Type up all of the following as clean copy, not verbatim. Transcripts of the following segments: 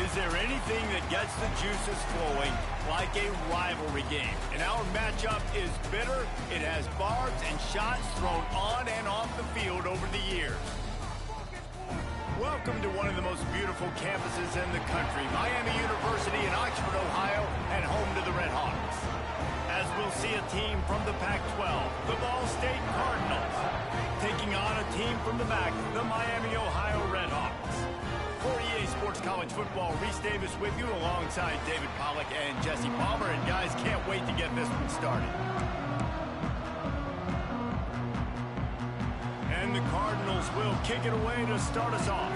Is there anything that gets the juices flowing like a rivalry game? And our matchup is bitter. It has barbs and shots thrown on and off the field over the years. Welcome to one of the most beautiful campuses in the country, Miami University in Oxford, Ohio, and home to the Red Hawks. As we'll see a team from the Pac-12, the Ball State Cardinals, taking on a team from the MAC, the Miami, Ohio Red Hawks. For EA Sports College Football, Reese Davis with you alongside David Pollack and Jesse Palmer. And guys, can't wait to get this one started. And the Cardinals will kick it away to start us off.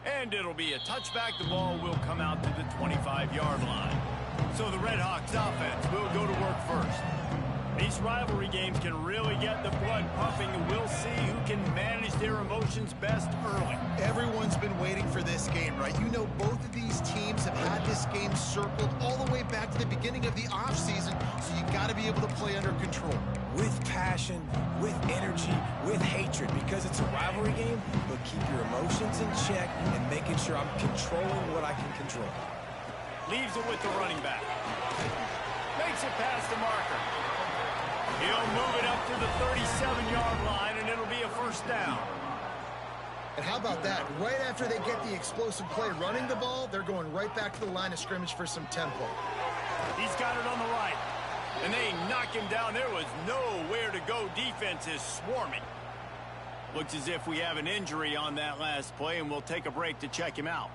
And it'll be a touchback. The ball will come out to the 25-yard line. So the Red Hawks offense will go to work first. These rivalry games can really get the blood pumping, and we'll see who can manage their emotions best early. Everyone's been waiting for this game, right? You know, both of these teams have had this game circled all the way back to the beginning of the offseason, so you got to be able to play under control. With passion, with energy, with hatred, because it's a rivalry game, but keep your emotions in check and making sure I'm controlling what I can control. Leaves it with the running back. Makes it past the marker. He'll move it up to the 37-yard line, and it'll be a first down. And how about that? Right after they get the explosive play running the ball, they're going right back to the line of scrimmage for some tempo. He's got it on the right. And they knock him down. There was nowhere to go. Defense is swarming. Looks as if we have an injury on that last play, and we'll take a break to check him out.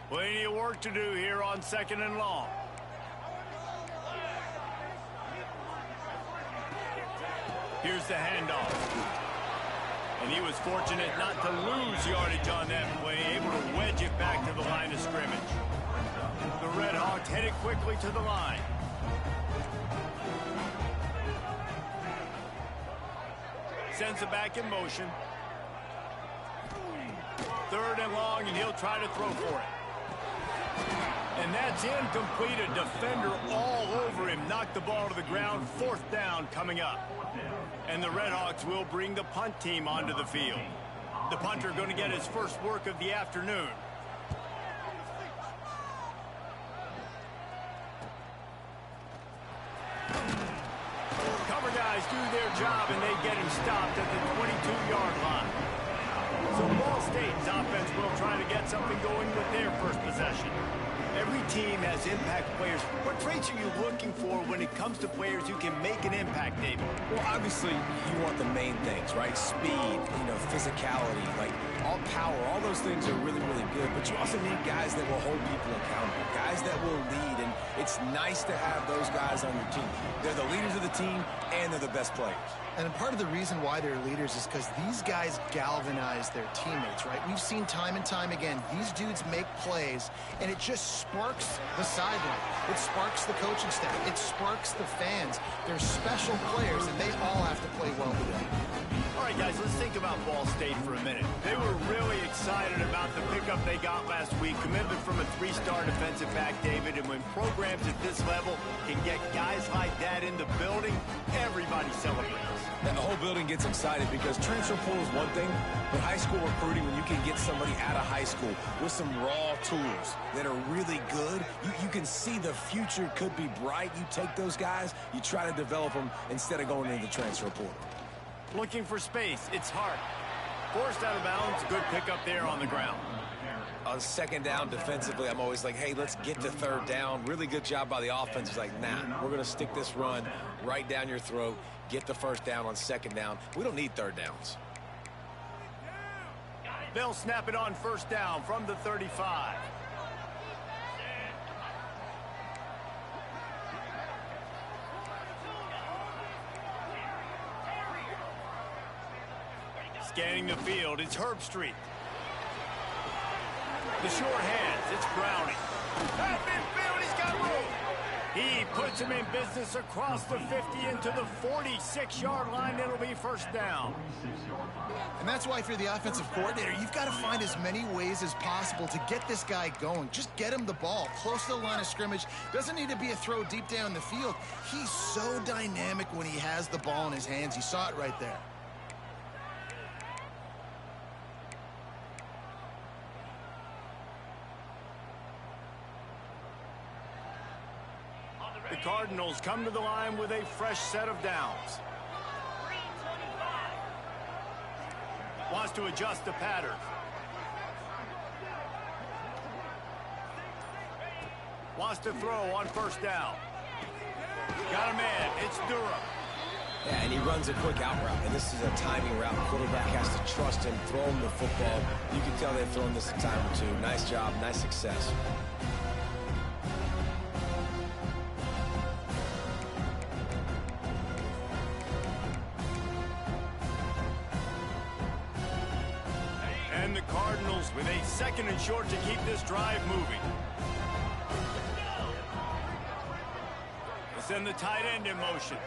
Plenty of work to do here on 2nd and long. Here's the handoff. And he was fortunate not to lose yardage on that play, able to wedge it back to the line of scrimmage. The Red Hawks headed quickly to the line. Sends it back in motion. 3rd and long, and he'll try to throw for it. And that's incomplete. A defender all over him. Knocked the ball to the ground. 4th down coming up. And the Red Hawks will bring the punt team onto the field. The punter going to get his first work of the afternoon. Cover guys do their job, and they get him stopped at the 22-yard line. So Ball State's offense will try to get something going with their first possession. Every team has impact players. What traits are you looking for when it comes to players who can make an impact, David? Well, obviously, you want the main things, right? Speed, physicality, like all power, all those things are really, really good. But you also need guys that will hold people accountable, guys that will lead. And it's nice to have those guys on your team. They're the leaders of the team, and they're the best players. And part of the reason why they're leaders is because these guys galvanize their teammates, right? We've seen time and time again, these dudes make plays, and it just sparks the sideline. It sparks the coaching staff. It sparks the fans. They're special players, and they all have to play well today. All right, guys, let's think about Ball State for a minute. They were really excited about the pickup they got last week. Commitment from a 3-star defensive back, David. And when programs at this level can get guys like that in the building, everybody celebrates. And the whole building gets excited because transfer portal is one thing, but high school recruiting, when you can get somebody out of high school with some raw tools that are really good, you can see the future could be bright. You take those guys, you try to develop them instead of going into the transfer portal. Looking for space. It's hard. Forced out of bounds. Good pickup there on the ground. On 2nd down defensively, I'm always like, hey, let's get to 3rd down. Really good job by the offense. It's like, nah, we're going to stick this run right down your throat, get the 1st down on 2nd down. We don't need 3rd downs. They'll snap it on 1st down from the 35. Scanning the field, it's Herbstreit. The short hands, it's Browning. At midfield, he's got room. He Puts him in business across the 50 into the 46-yard line. It'll be first down. And that's why if you're the offensive coordinator, you've got to find as many ways as possible to get this guy going. Just get him the ball close to the line of scrimmage. Doesn't need to be a throw deep down the field. He's so dynamic when he has the ball in his hands. You saw it right there. The Cardinals come to the line with a fresh set of downs. Wants to adjust the pattern. Wants to throw on first down. Got a man. It's Durham. Yeah, and he runs a quick out route, and this is a timing route. The quarterback has to trust him, throw him the football. You can tell they've thrown this a time or two. Nice job, nice success. And the Cardinals with a second and short to keep this drive moving. They send the tight end in motion.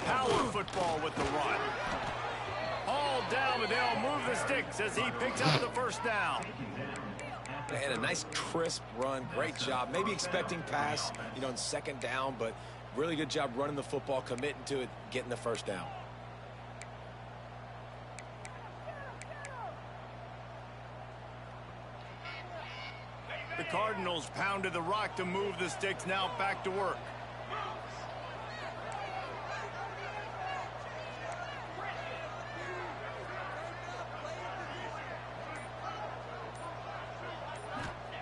Power football with the run. All down, but they'll move the sticks as he picks up the first down. And a nice crisp run. Great job. Maybe expecting pass, in second down, but really good job running the football, committing to it, getting the first down. The Cardinals pounded the rock to move the sticks, now back to work.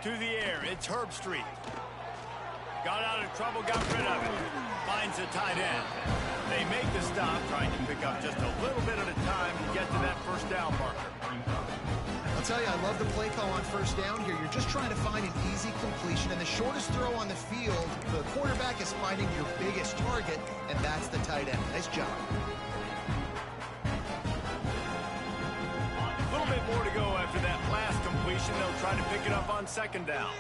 To the air, it's Herbstreit. Got out of trouble, got rid of it. Finds a tight end. They make the stop, trying to pick up just a little bit at a time to get to that first down marker. I'll tell you, I love the play call on first down here. You're just trying to find an easy completion, and the shortest throw on the field, the quarterback is finding your biggest target, and that's the tight end. Nice job. A little bit more to go after that last completion. They'll try to pick it up on second down.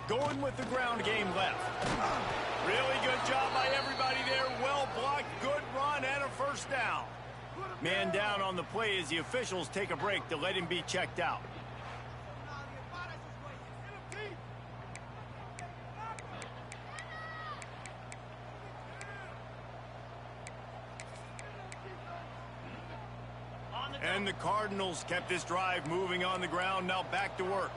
Going with the ground game left. Really good job by everybody there. Well blocked, good run, and a first down. Man down on the play as the officials take a break to let him be checked out. And the Cardinals kept this drive moving on the ground, now back to work.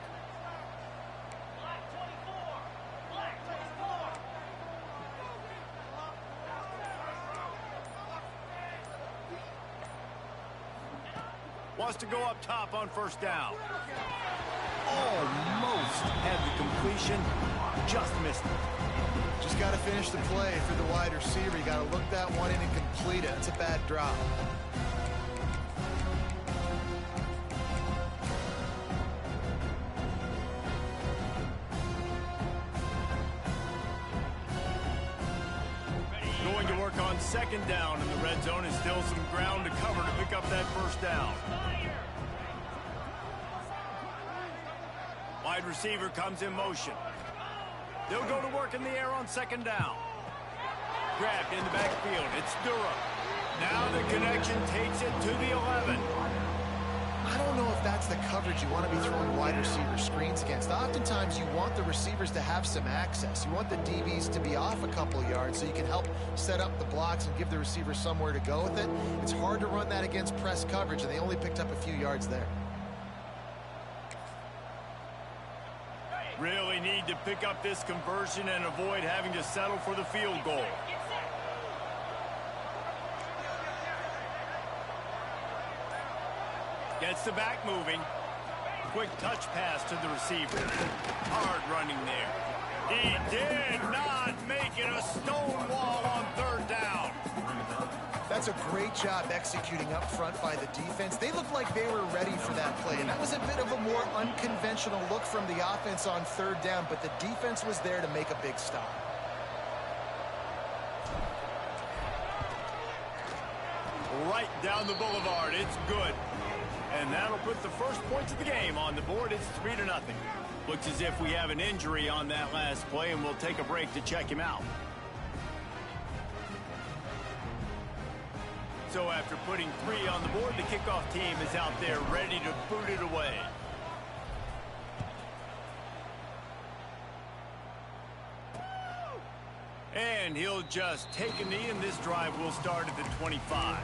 Wants to go up top on first down. Almost had the completion, just missed it. Just got to finish the play for the wide receiver. You got to look that one in and complete it. It's a bad drop. Going to work on second down in the red zone, and still some ground to cover to pick up that first down. Wide receiver comes in motion. They'll go to work in the air on second down. Grabbed in the backfield. It's Durham. Now the connection takes it to the 11. I don't know if that's the coverage you want to be throwing wide receiver screens against. Oftentimes, you want the receivers to have some access. You want the DBs to be off a couple yards so you can help set up the blocks and give the receiver somewhere to go with it. It's hard to run that against press coverage, and they only picked up a few yards there. Really need to pick up this conversion and avoid having to settle for the field goal. Gets the back moving. Quick touch pass to the receiver. Hard running there. He did not make it a stone wall on third down. That's a great job executing up front by the defense. They looked like they were ready for that play, and that was a bit of a more unconventional look from the offense on third down, but the defense was there to make a big stop. right down the boulevard. It's good. And that'll put the first points of the game on the board. It's 3-0. Looks as if we have an injury on that last play, and we'll take a break to check him out. So after putting 3 on the board, the kickoff team is out there ready to boot it away. And he'll just take a knee, and this drive will start at the 25.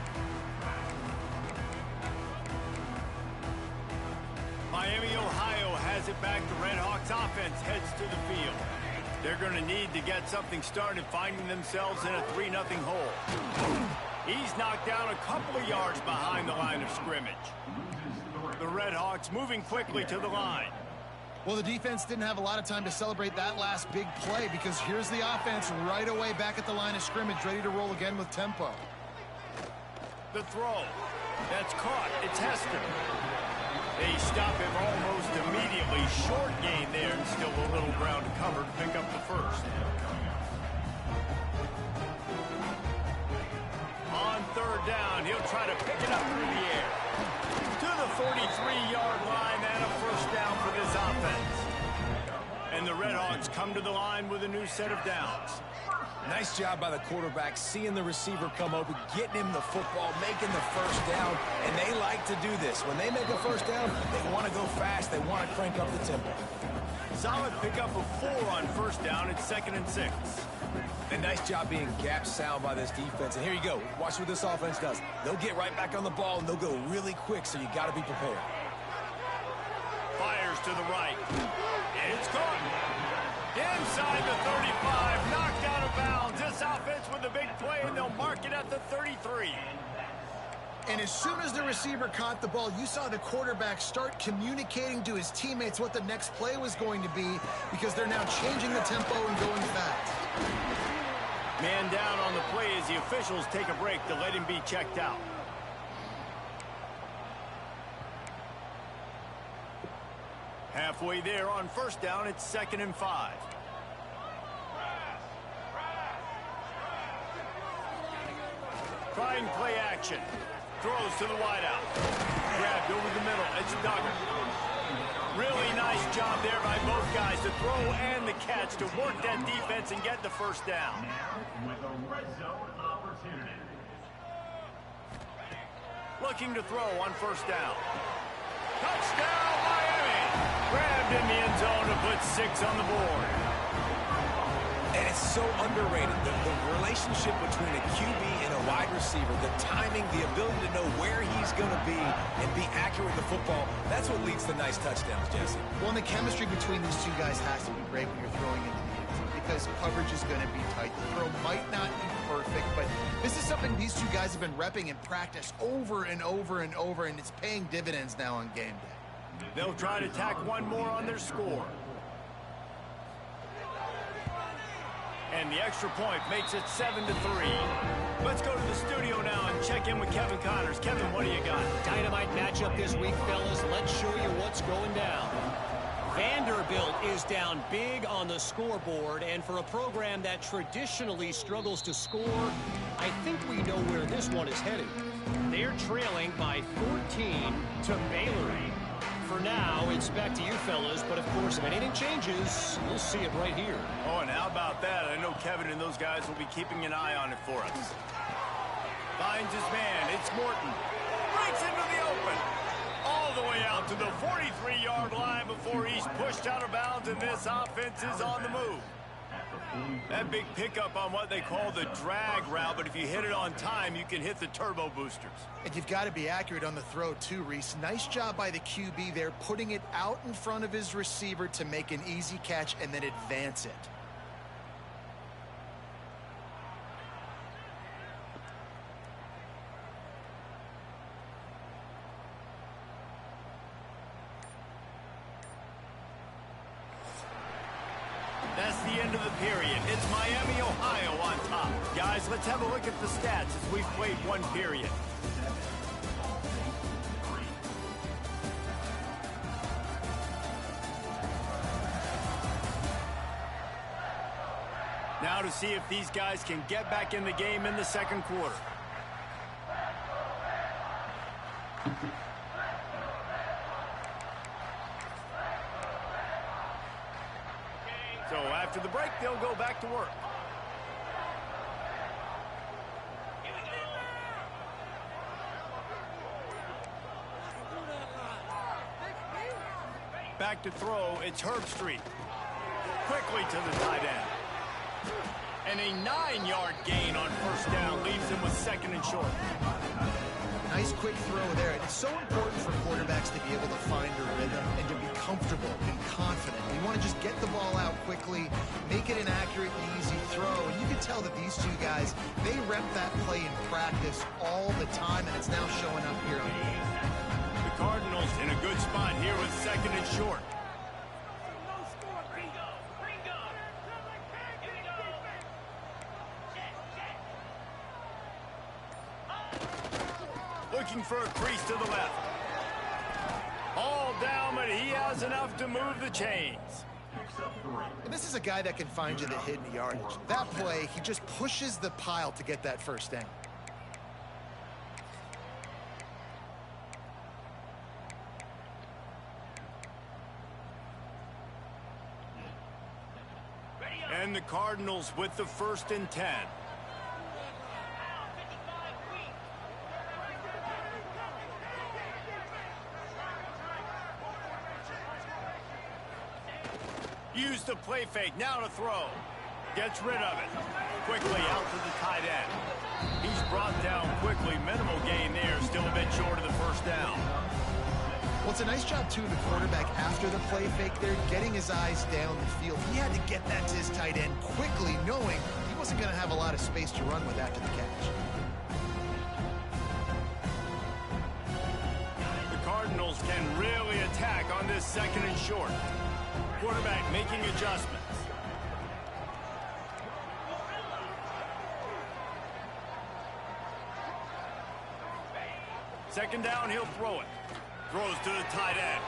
Miami, Ohio has it back. The Red Hawks offense heads to the field. They're going to need to get something started, finding themselves in a 3-0 hole. He's knocked down a couple of yards behind the line of scrimmage. The Red Hawks moving quickly to the line. Well, the defense didn't have a lot of time to celebrate that last big play because here's the offense right away back at the line of scrimmage, ready to roll again with tempo. The throw. That's caught. It's Hester. They stop him almost immediately. Short gain there, and still a little ground to cover to pick up the first. On third down, he'll try to pick it up through the air. To the 43-yard line, and a first down for this offense. And the Red Hawks come to the line with a new set of downs. Nice job by the quarterback, seeing the receiver come open, getting him the football, making the first down, and they like to do this. When they make a first down, they want to go fast. They want to crank up the tempo. Solid pickup of 4 on first down. It's 2nd and 6. A nice job being gap sound by this defense. And here you go. Watch what this offense does. They'll get right back on the ball, and they'll go really quick, so you got to be prepared. Fires to the right. And it's caught. Inside the 35, knocked out of bounds. This offense with a big play, and they'll mark it at the 33. And as soon as the receiver caught the ball, you saw the quarterback start communicating to his teammates what the next play was going to be because they're now changing the tempo and going fast. Man down on the play as the officials take a break to let him be checked out. Halfway there on first down, it's 2nd and 5. Trying play action. Throws to the wideout. Grabbed over the middle. It's Duggar. Really nice job there by both guys to throw and the catch to work that defense and get the first down. With a red zone opportunity. Looking to throw on first down. Touchdown, Miami! Grabbed in the end zone to put 6 on the board. And it's so underrated. The relationship between a QB and a wide receiver, the timing, the ability to know where he's going to be and be accurate with the football, that's what leads to nice touchdowns, Jesse. Well, and the chemistry between these two guys has to be great when you're throwing into the end zone because coverage is going to be tight. The throw might not be perfect, but this is something these two guys have been repping in practice over and over and over, and it's paying dividends now on game day. They'll try to tack one more on their score. And the extra point makes it 7-3. Let's go to the studio now and check in with Kevin Connors. Kevin, what do you got? Dynamite matchup this week, fellas. Let's show you what's going down. Vanderbilt is down big on the scoreboard, and for a program that traditionally struggles to score, I think we know where this one is headed. They're trailing by 14 to Baylor. For now, it's back to you, fellas, but of course, if anything changes, you'll see it right here. Oh, and how about that? I know Kevin and those guys will be keeping an eye on it for us. Finds his man. It's Morton. Breaks into the open. All the way out to the 43-yard line before he's pushed out of bounds, and this offense is on the move. That big pickup on what they call the drag route, but if you hit it on time, you can hit the turbo boosters. And you've got to be accurate on the throw, too, Reese. Nice job by the QB there, putting it out in front of his receiver to make an easy catch and then advance it. That's the end of the period. It's Miami, Ohio on top. Guys, let's have a look at the stats as we've played one period. Now to see if these guys can get back in the game in the second quarter. So after the break, they'll go back to work. Back to throw, it's Herbstreit. Quickly to the tight end. And a 9-yard gain on first down leaves him with 2nd and short. Nice quick throw there. And it's so important for quarterbacks to be able to find a rhythm and to be comfortable and confident. You want to just get the ball out quickly, make it an accurate and easy throw. And you can tell that these two guys, they rep that play in practice all the time, and it's now showing up here on the game. The Cardinals in a good spot here with 2nd and short. Looking for a crease to the left. All down, but he has enough to move the chains. And this is a guy that can find you the hidden yardage. That play, he just pushes the pile to get that first down. And the Cardinals with the 1st and 10. Use the play fake, now to throw. Gets rid of it. Quickly out to the tight end. He's brought down quickly. Minimal gain there, still a bit short of the first down. Well, it's a nice job, too, the quarterback after the play fake there, getting his eyes down the field. He had to get that to his tight end quickly, knowing he wasn't going to have a lot of space to run with after the catch. The Cardinals can really attack on this 2nd and short. Quarterback making adjustments. Second down, he'll throw it. Throws to the tight end.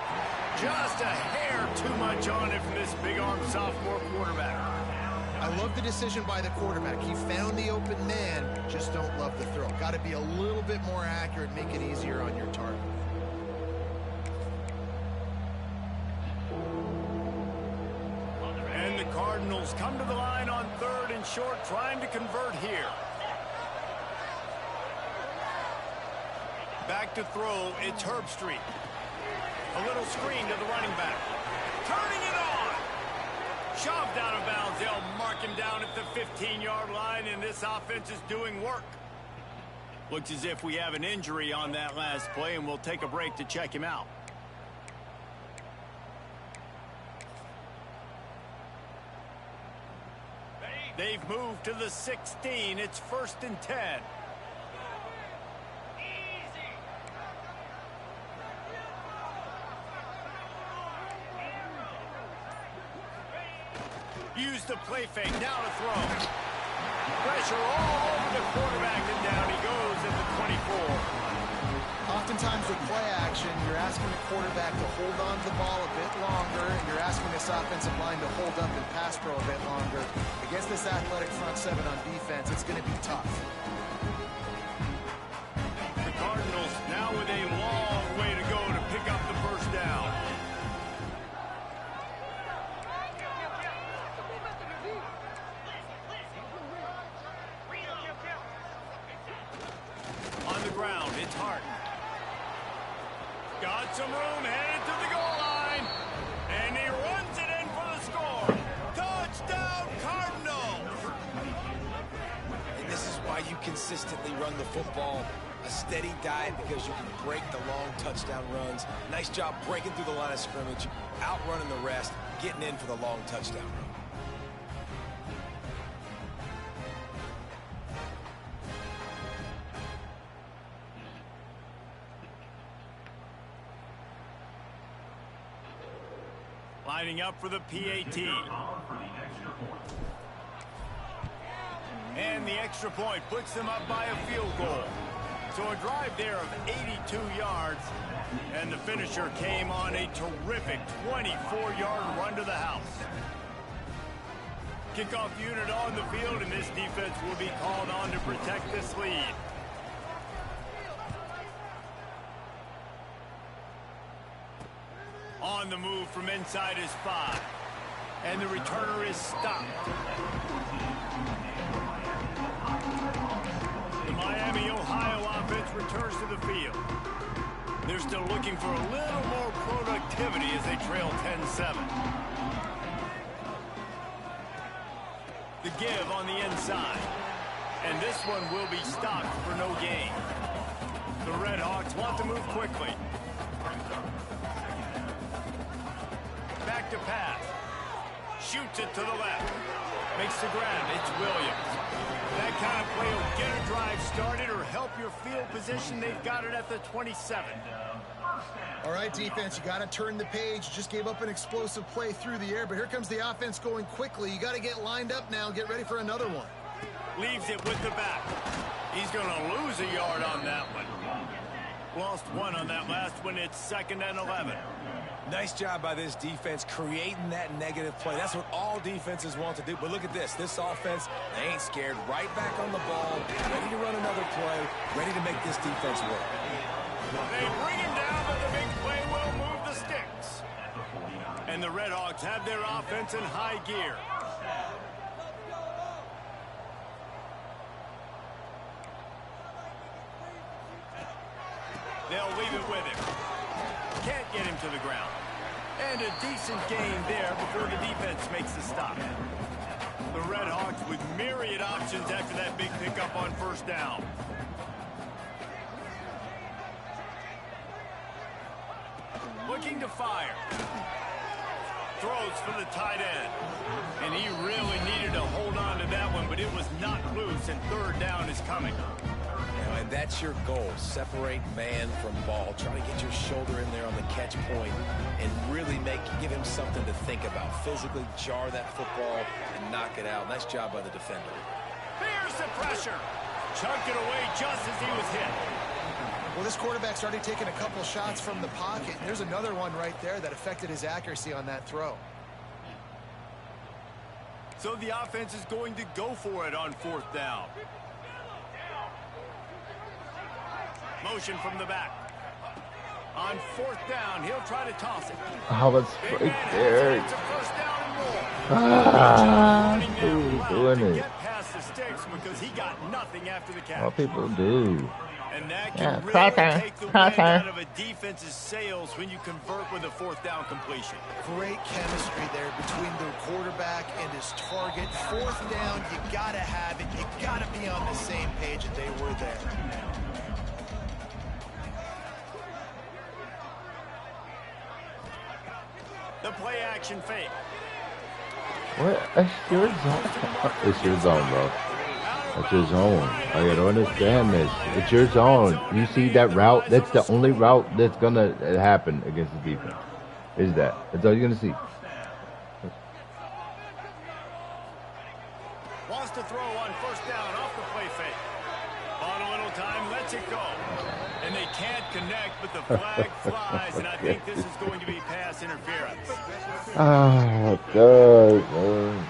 Just a hair too much on it from this big-arm sophomore quarterback. I love the decision by the quarterback. He found the open man, just don't love the throw. Got to be a little bit more accurate, make it easier on your target. And the Cardinals come to the line on 3rd and short, trying to convert here. Back to throw, it's Herbstreit. A little screen to the running back. Turning it on! Shoved out of bounds. They'll mark him down at the 15-yard line, and this offense is doing work. Looks as if we have an injury on that last play, and we'll take a break to check him out. They've moved to the 16. It's 1st and 10. Use the play fake, now to throw. Pressure all over the quarterback, and down he goes at the 24. Oftentimes with play action, you're asking the quarterback to hold on to the ball a bit longer, and you're asking this offensive line to hold up and pass pro a bit longer. Against this athletic front 7 on defense, it's going to be tough. The Cardinals now with a long way to go to pick up the first down. On the ground, it's Hart. Got some room, headed to the goal line. And he runs it in for the score. Touchdown, Cardinals! And this is why you consistently run the football. A steady diet because you can break the long touchdown runs. Nice job breaking through the line of scrimmage, outrunning the rest, getting in for the long touchdown run. Lining up for the PAT. And the extra point puts them up by a field goal. So a drive there of 82 yards. And the finisher came on a terrific 24-yard run to the house. Kickoff unit on the field, and this defense will be called on to protect this lead. On the move from inside his 5. And the returner is stopped. The Miami, Ohio offense returns to the field. They're still looking for a little more productivity as they trail 10-7. The give on the inside. And this one will be stopped for no gain. The Red Hawks want to move quickly. Back to pass. Shoots it to the left. Makes the grab. It's Williams. That kind of play will get a drive started or help your field position. They've got it at the 27. All right, defense, you got to turn the page. You just gave up an explosive play through the air, but here comes the offense going quickly. You got to get lined up now and get ready for another one. Leaves it with the back. He's going to lose a yard on that one. Lost one on that last one. It's 2nd and 11. Nice job by this defense creating that negative play. That's what all defenses want to do. But look at this. This offense, they ain't scared. Right back on the ball, ready to run another play, ready to make this defense work. They bring him down, but the big play will move the sticks. And the Red Hawks have their offense in high gear. They'll leave it with him. Can't get him to the ground. And a decent gain there before the defense makes the stop. The Red Hawks with myriad options after that big pickup on 1st down. Looking to fire. Throws for the tight end. And he really needed to hold on to that one, but it was not loose, and 3rd down is coming. And that's your goal. Separate man from ball. Try to get your shoulder in there on the catch point and really give him something to think about. Physically jar that football and knock it out. Nice job by the defender. Here's the pressure. Chunked it away just as he was hit. Well, this quarterback started taking a couple shots from the pocket. There's another one right there that affected his accuracy on that throw. So the offense is going to go for it on 4th down. Motion from the back. On 4th down, he'll try to toss it. Oh, that's right there. It's a 1st down and more. Who's doing it? Get past the sticks because he got nothing after the catch. What people do. And that can really cracker, take the wind cracker. out of a defense's sails when you convert with a 4th down completion. Great chemistry there between the quarterback and his target. 4th down, you got to have it. You got to be on the same page, and they were there. The play action fake. What? It's your zone. It's your zone, bro. That's your zone. I gotta understand this. It's your zone. You see that route? That's the only route that's gonna happen against the defense. Is that? That's all you're gonna see. Wants to throw on 1st down off the play fake. On a little time, lets it go. And they can't connect, but the flag flies, and I think this is going to be pass interference. Oh, God, man.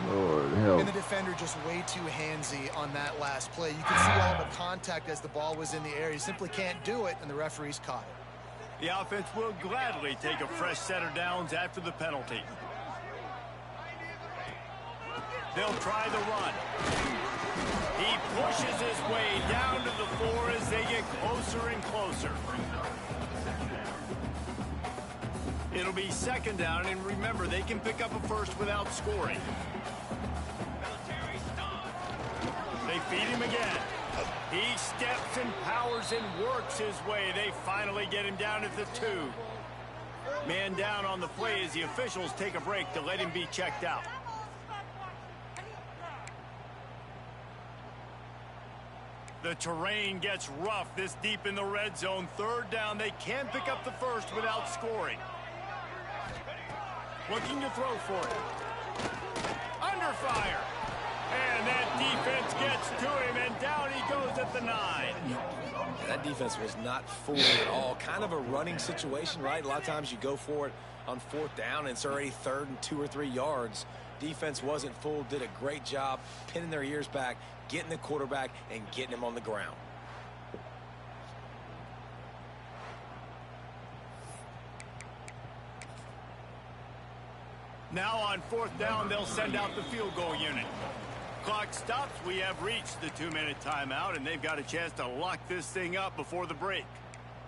Lord help. And the defender just way too handsy on that last play. You can see all the contact as the ball was in the air. He simply can't do it, and the referees caught it. The offense will gladly take a fresh set of downs after the penalty. They'll try the run. He pushes his way down to the floor as they get closer and closer. It'll be 2nd down, and remember, they can pick up a 1st without scoring. They feed him again. He steps and powers and works his way. They finally get him down at the 2. Man down on the play as the officials take a break to let him be checked out. The terrain gets rough this deep in the red zone. 3rd down, they can pick up the 1st without scoring. Looking to throw for it. Under fire. And that defense gets to him, and down he goes at the 9. That defense was not fooled at all. Kind of a running situation, right? A lot of times you go for it on 4th down, and it's already 3rd and 2 or 3 yards. Defense wasn't fooled, did a great job pinning their ears back, getting the quarterback, and getting him on the ground. Now on 4th down, they'll send out the field goal unit. Clock stops. We have reached the 2-minute timeout, and they've got a chance to lock this thing up before the break.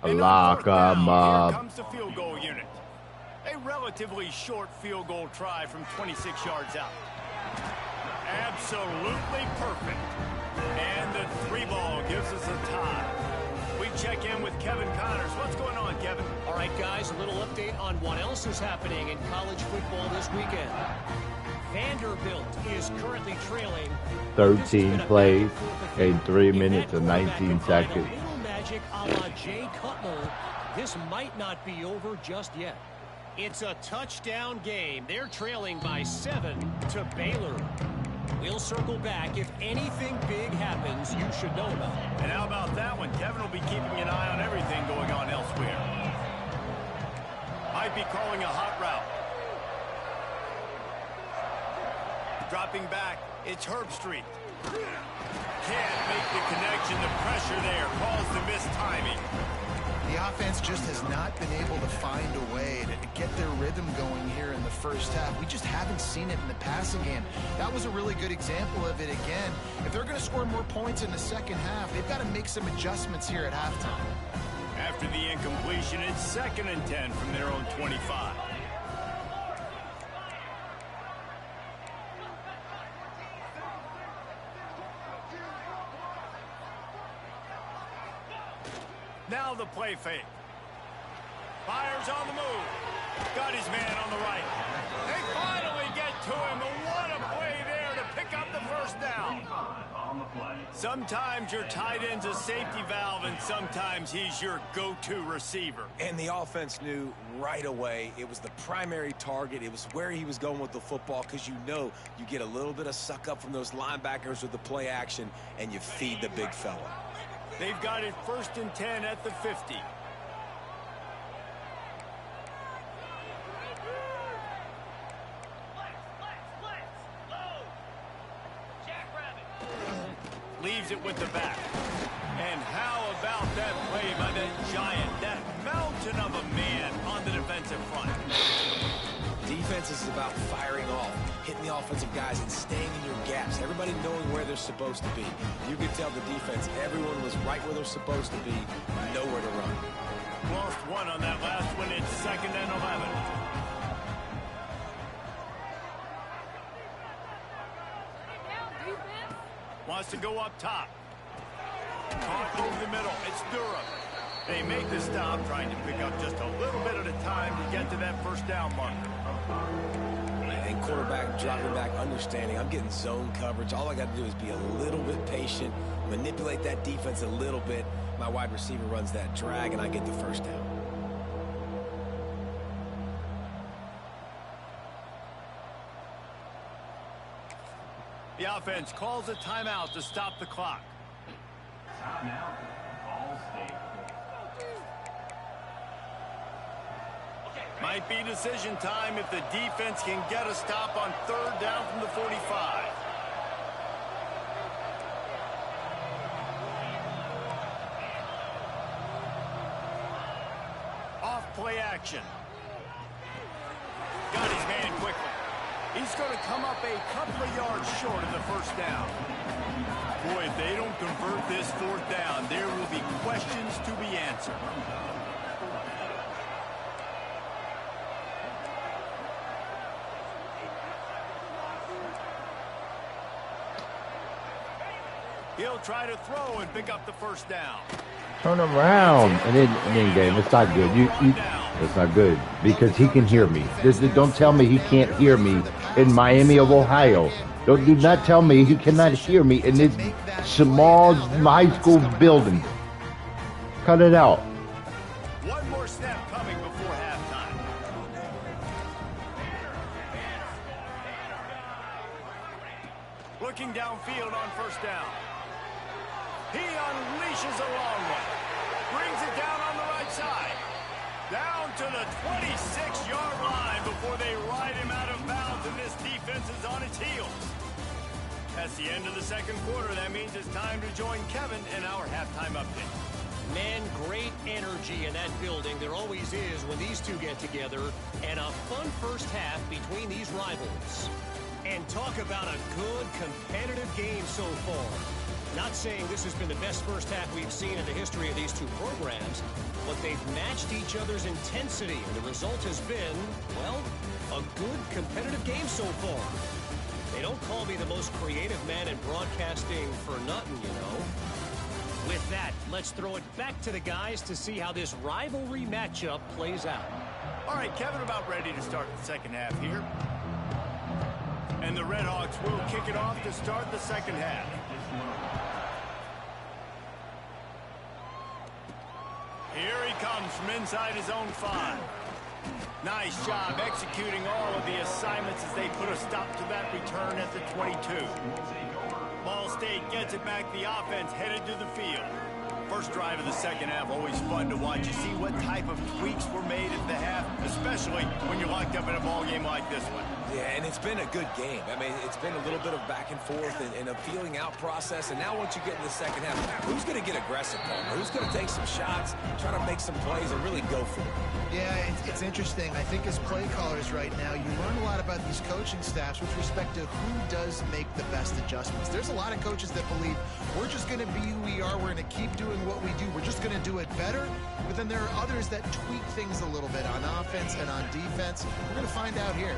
Lock 'em up. Here comes the field goal unit. A relatively short field goal try from 26 yards out. Absolutely perfect. And the 3-ball gives us a tie. We check in with Kevin Connors. What's going on, Kevin? All right, guys, a little update on what else is happening in college football this weekend. Vanderbilt is currently trailing 13 plays in 3 minutes and 19 seconds. A little magic a la Jay Cutler. This might not be over just yet. It's a touchdown game. They're trailing by 7 to Baylor. We'll circle back. If anything big happens, you should know about it. And how about that one? Kevin will be keeping an eye on everything going on elsewhere. Might be calling a hot route. Dropping back, it's Herbstreit. Can't make the connection. The pressure there caused the missed timing. The offense just has not been able to find a way to get their rhythm going here in the first half. We just haven't seen it in the passing game. That was a really good example of it again. If they're going to score more points in the second half, they've got to make some adjustments here at halftime. After the incompletion, it's 2nd and 10 from their own 25. Now the play fake. Fires on the move. Got his man on the right. They finally get to him. And what a play there to pick up the first down. Sometimes your tight end's a safety valve, and sometimes he's your go-to receiver. And the offense knew right away it was the primary target. It was where he was going with the football, because you know you get a little bit of suck up from those linebackers with the play action, and you feed the big fella. They've got it 1st and 10 at the 50. Leaves it with the back. And how about that play by that giant, that mountain of a man on the defensive front? Defense is about firing off, hitting the offensive guys and staying in your gaps. Everybody knowing where they're supposed to be. You could tell the defense, everyone was right where they're supposed to be, nowhere to run. Lost one on that last one. It's 2nd and 11. Wants to go up top. Caught over the middle. It's Durham. They make the stop, trying to pick up just a little bit at a time to get to that first down marker. And quarterback dropping back, understanding I'm getting zone coverage. All I got to do is be a little bit patient, manipulate that defense a little bit. My wide receiver runs that drag, and I get the first down. The offense calls a timeout to stop the clock. Now, Ball State. Might be decision time if the defense can get a stop on 3rd down from the 45. Off play action. Got his man quickly. He's going to come up a couple of yards short of the first down. Boy, if they don't convert this 4th down, there will be questions to be answered. He'll try to throw and pick up the first down. Turn around. And then game, it's not good. It's not good because he can hear me. Don't tell me he can't hear me in Miami of Ohio. Do not tell me he cannot hear me in this small high school building. Cut it out. One more snap coming before halftime. Looking downfield on first down. He unleashes a long one. Brings it down on the right side. Down to the 26-yard line before they ride him out of bounds, and this defense is on its heels. That's the end of the second quarter. That means it's time to join Kevin in our halftime update. Man, great energy in that building. There always is when these two get together. And a fun first half between these rivals. And talk about a good competitive game so far. Not saying this has been the best first half we've seen in the history of these two programs, but they've matched each other's intensity, and the result has been, well, a good competitive game so far. They don't call me the most creative man in broadcasting for nothing, you know. With that, let's throw it back to the guys to see how this rivalry matchup plays out. All right, Kevin, about ready to start the second half here. And the Red Hawks will kick it off to start the second half. Here he comes from inside his own 5. Nice job executing all of the assignments as they put a stop to that return at the 22. Ball State gets it back. The offense headed to the field. First drive of the second half, always fun to watch. You see what type of tweaks were made at the half, especially when you're locked up in a ball game like this one. Yeah, and it's been a good game. I mean, it's been a little bit of back and forth and a feeling out process. And now once you get in the second half, who's going to get aggressive, Paul? Who's going to take some shots, try to make some plays, and really go for it? Yeah, it's interesting. I think as play callers right now, you learn a lot about these coaching staffs with respect to who does make the best adjustments. There's a lot of coaches that believe we're just going to be who we are. We're going to keep doing what we do. We're just going to do it better. But then there are others that tweak things a little bit on offense and on defense. We're going to find out here.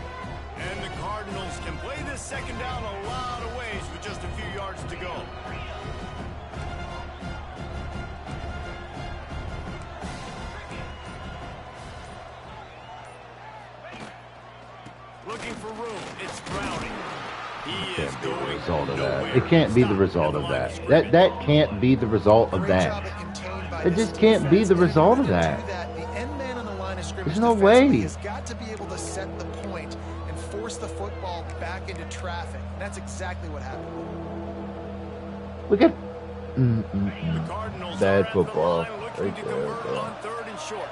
And the Cardinals can play this second down a lot of ways with just a few yards to go. Looking for room. It's Browning. He is going nowhere. It can't be the result of that. That can't be the result of that. It just can't be the result of that. There's no way. He's got to be able to set the point and force the football back into traffic. That's exactly what happened. Look at The Cardinals bad are at football. the line looking to convert on 3rd and short.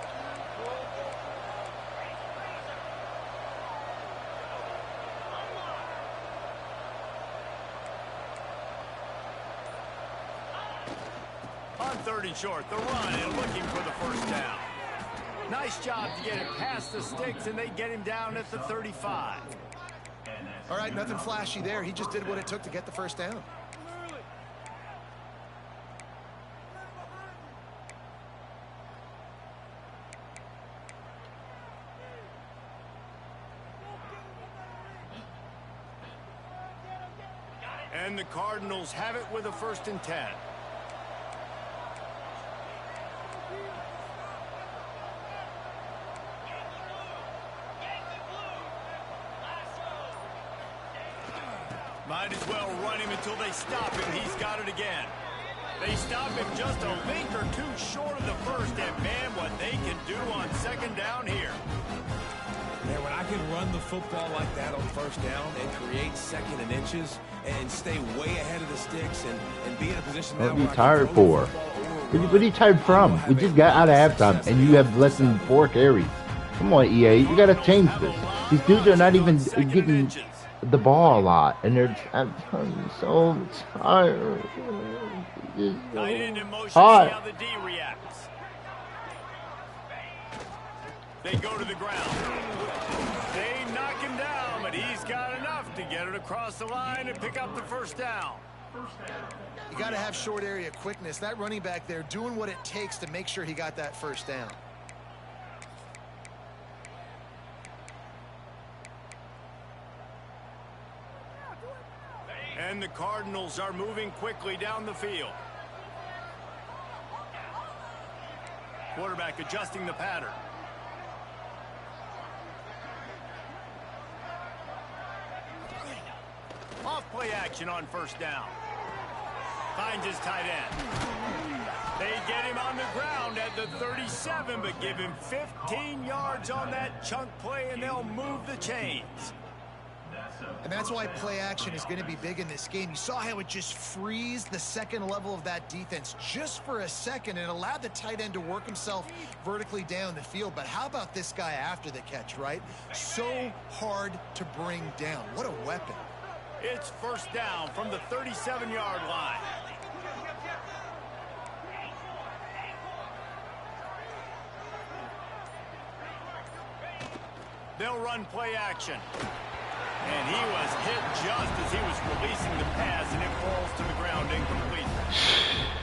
On 3rd and short, the run and looking for the first down. Nice job to get it past the sticks, and they get him down at the 35. All right, nothing flashy there. He just did what it took to get the first down. And the Cardinals have it with a 1st and 10. Might as well run him until they stop him. He's got it again. They stop him just a link or two short of the first, and man, what they can do on 2nd down here. Man, when I can run the football like that on 1st down and create 2nd and inches and stay way ahead of the sticks and be in a position now What are you where I tired can for? What are you tired from? We just got out of halftime, and you have less than 4 carries. Come on, EA. You got to change this. These dudes are not even getting the ball a lot, and I'm so tired. Tight end in motion, see how the D reacts. They go to the ground. They knock him down, but he's got enough to get it across the line and pick up the first down. You got to have short area quickness. That running back there doing what it takes to make sure he got that first down. And the Cardinals are moving quickly down the field. Quarterback adjusting the pattern. Off play action on 1st down. Finds his tight end. They get him on the ground at the 37, but give him 15 yards on that chunk play, and they'll move the chains. And that's why play action is going to be big in this game. You saw how it just frees the 2nd level of that defense just for a second and allowed the tight end to work himself vertically down the field. But how about this guy after the catch, right? So hard to bring down. What a weapon. It's 1st down from the 37-yard line. They'll run play action. And he was hit just as he was releasing the pass, and it falls to the ground incomplete.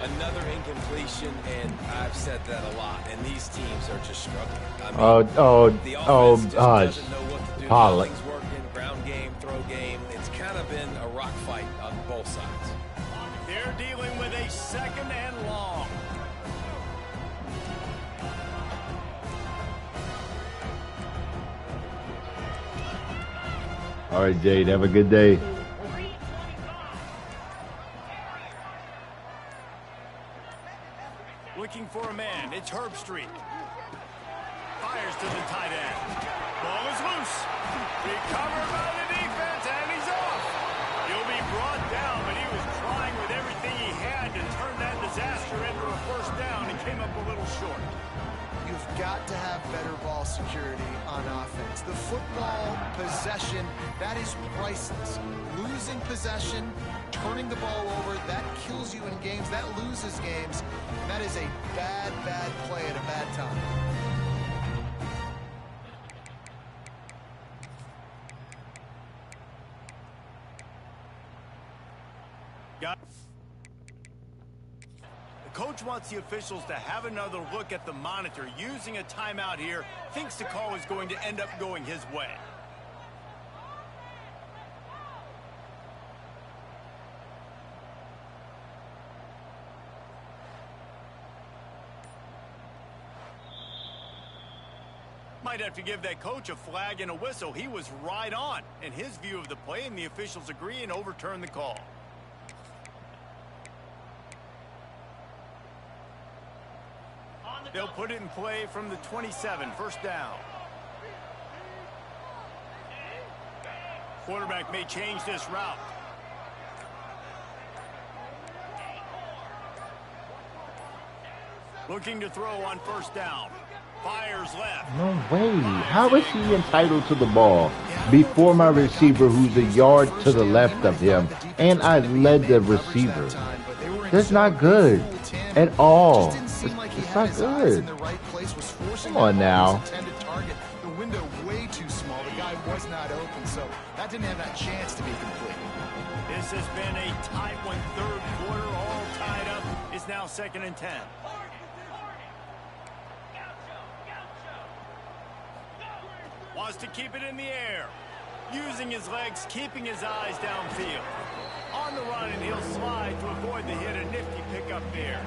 Another incompletion, and I've said that a lot, and these teams are just struggling. I mean, the offense just doesn't know what to do. Nothing's working, ground game, throw game. It's kind of been a rock fight on both sides. They're dealing with a second and long. All right, Jade, have a good day. Looking for a man. It's Herbstreit. Fires to the tight end. Ball is loose. Recovered by the defense, and he's off. He'll be brought down, but he was trying with everything he had to turn that disaster into a first down and came up a little short. You've got to have better ball security on offense. The football possession, that is priceless. Losing possession, turning the ball over, that kills you in games, that loses games. That is a bad, bad play at a bad time. The coach wants the officials to have another look at the monitor. Using a timeout here, thinks the call is going to end up going his way. Might have to give that coach a flag and a whistle. He was right on in his view of the play, and the officials agree and overturn the call. They'll put it in play from the 27, first down. Quarterback may change this route. Looking to throw on first down. Fires left. No way. How is he entitled to the ball before my receiver, who's a yard to the left of him, and I led the receiver? That's not good at all. It's not good. Come on now. The window way too small. The guy was not open, so that didn't have that chance to be complete. This has been a tight one. Third quarter, all tied up. It's now 2nd and 10. Wants to keep it in the air. Using his legs, keeping his eyes downfield. On the run, and he'll slide to avoid the hit. A nifty pickup there.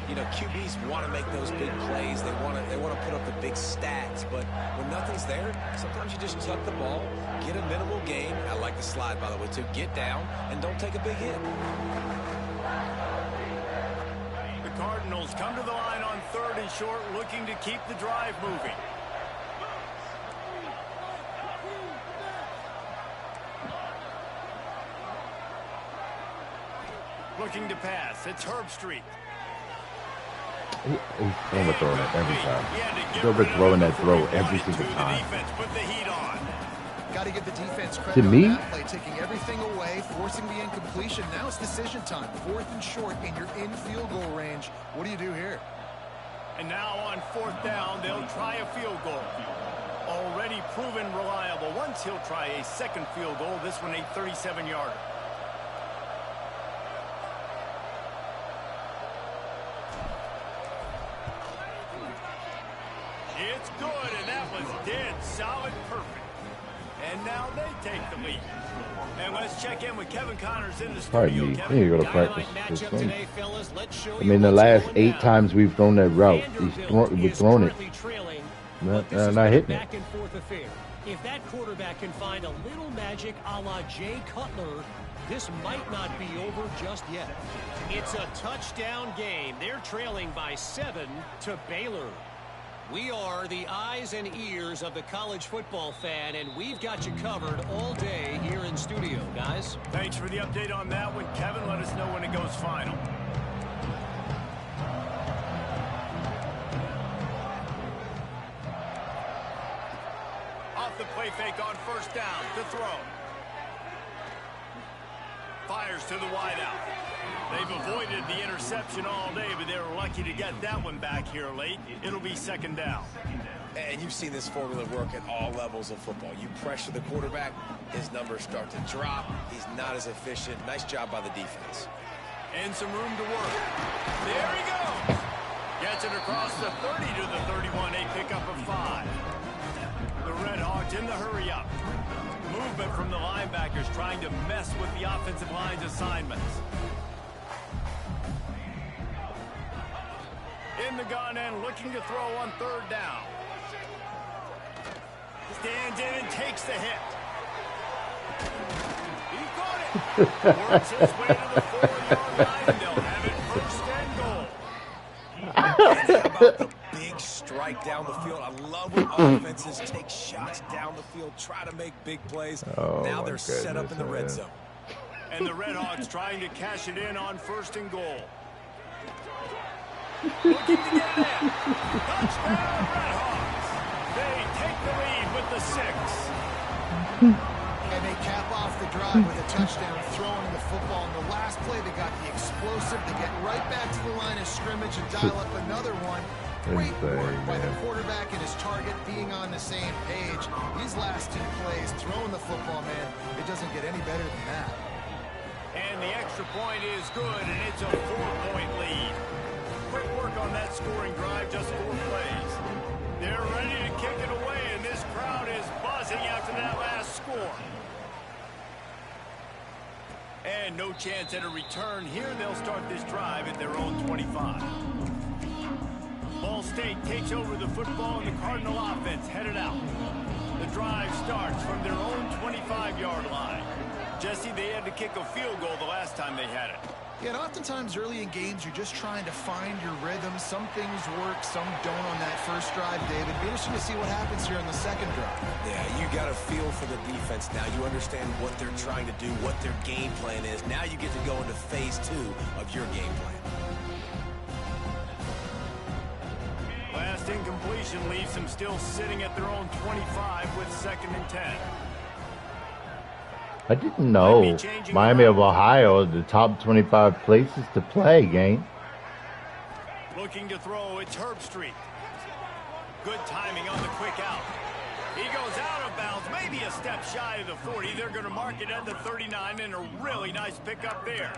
You know, QBs want to make those big plays. They want to put up the big stats. But when nothing's there, sometimes you just tuck the ball, get a minimal gain. I like the slide, by the way, too. Get down and don't take a big hit. The Cardinals come to the line on 3rd and short, looking to keep the drive moving. Looking to pass. It's Herbstreit. He's overthrowing it every time. He's overthrowing that throw every single time. Put the heat on. Got to give the defense credit To me? on that play, taking everything away, forcing the incompletion. Now it's decision time. 4th and short, and you're in field goal range. What do you do here? And now on 4th down, they'll try a field goal. Already proven reliable. Once he'll try a second field goal, this one a 37-yarder. It's good, and that was dead solid perfect. And now they take the lead. And let's check in with Kevin Connors in the studio. Pardon me. I need to go to practice this thing. Today, fellas. Let's show I mean, the last 8 times we've thrown that route, we've thrown it. Not hitting it. Back and forth affair. If that quarterback can find a little magic a la Jay Cutler, this might not be over just yet. It's a touchdown game. They're trailing by 7 to Baylor. We are the eyes and ears of the college football fan, and we've got you covered all day here in studio, guys. Thanks for the update on that one, Kevin. Let us know when it goes final. Off the play fake on first down to throw. Fires to the wideout. They've avoided the interception all day, but they were lucky to get that one back here late. It'll be 2nd down. And you've seen this formula work at all levels of football. You pressure the quarterback, his numbers start to drop. He's not as efficient. Nice job by the defense. And some room to work. There he goes. Gets it across the 30 to the 31, a pickup of 5. The Red Hawks in the hurry-up. Movement from the linebackers trying to mess with the offensive line's assignments. In the gun and looking to throw on 3rd down. Stands in and takes the hit. He got it. Works his way to the 4-yard line, and they'll have it 1st and goal. And how about the big strike down the field? I love when offenses take shots down the field, try to make big plays. Now they're set up in the red zone. And the Red Hawks trying to cash it in on 1st and goal. Looking to get it in. Touchdown, Red Hawks. They take the lead with the 6. And they cap off the drive with a touchdown, throwing the football. In the last play, they got the explosive. They get right back to the line of scrimmage and dial up another one. Great work by the quarterback and his target being on the same page. These last 2 plays, throwing the football, man, it doesn't get any better than that. And the extra point is good, and it's a 4-point lead. Quick work on that scoring drive, just 4 plays. They're ready to kick it away, and this crowd is buzzing after that last score. And no chance at a return here. They'll start this drive at their own 25. Ball State takes over the football, and the Cardinal offense headed out. The drive starts from their own 25-yard line. Jesse, they had to kick a field goal the last time they had it. Yeah, and oftentimes early in games, you're just trying to find your rhythm. Some things work, some don't on that first drive, David. It'll be interesting to see what happens here on the second drive. Yeah, you got a feel for the defense now. You understand what they're trying to do, what their game plan is. Now you get to go into phase 2 of your game plan. Last incompletion leaves them still sitting at their own 25 with 2nd and 10. I didn't know Miami of Ohio, the top 25 places to play game. Looking to throw, it's Herbstreit. Good timing on the quick out. He goes out of bounds, maybe a step shy of the 40. They're going to mark it at the 39, and a really nice pickup there.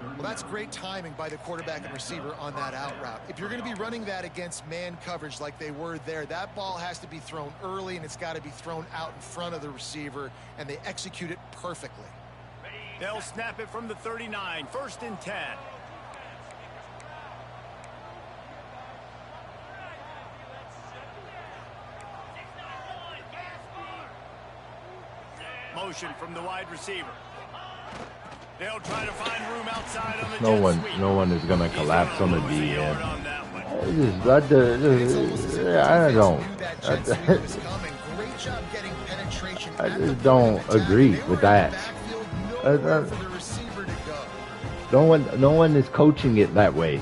Well, that's great timing by the quarterback and receiver on that out route. If you're going to be running that against man coverage like they were there, that ball has to be thrown early, and it's got to be thrown out in front of the receiver, and they execute it perfectly. They'll snap it from the 39, 1st and 10. Motion from the wide receiver. They'll try to find room outside on the No one is gonna collapse on the D end. I just don't agree with that. No one is coaching it that way.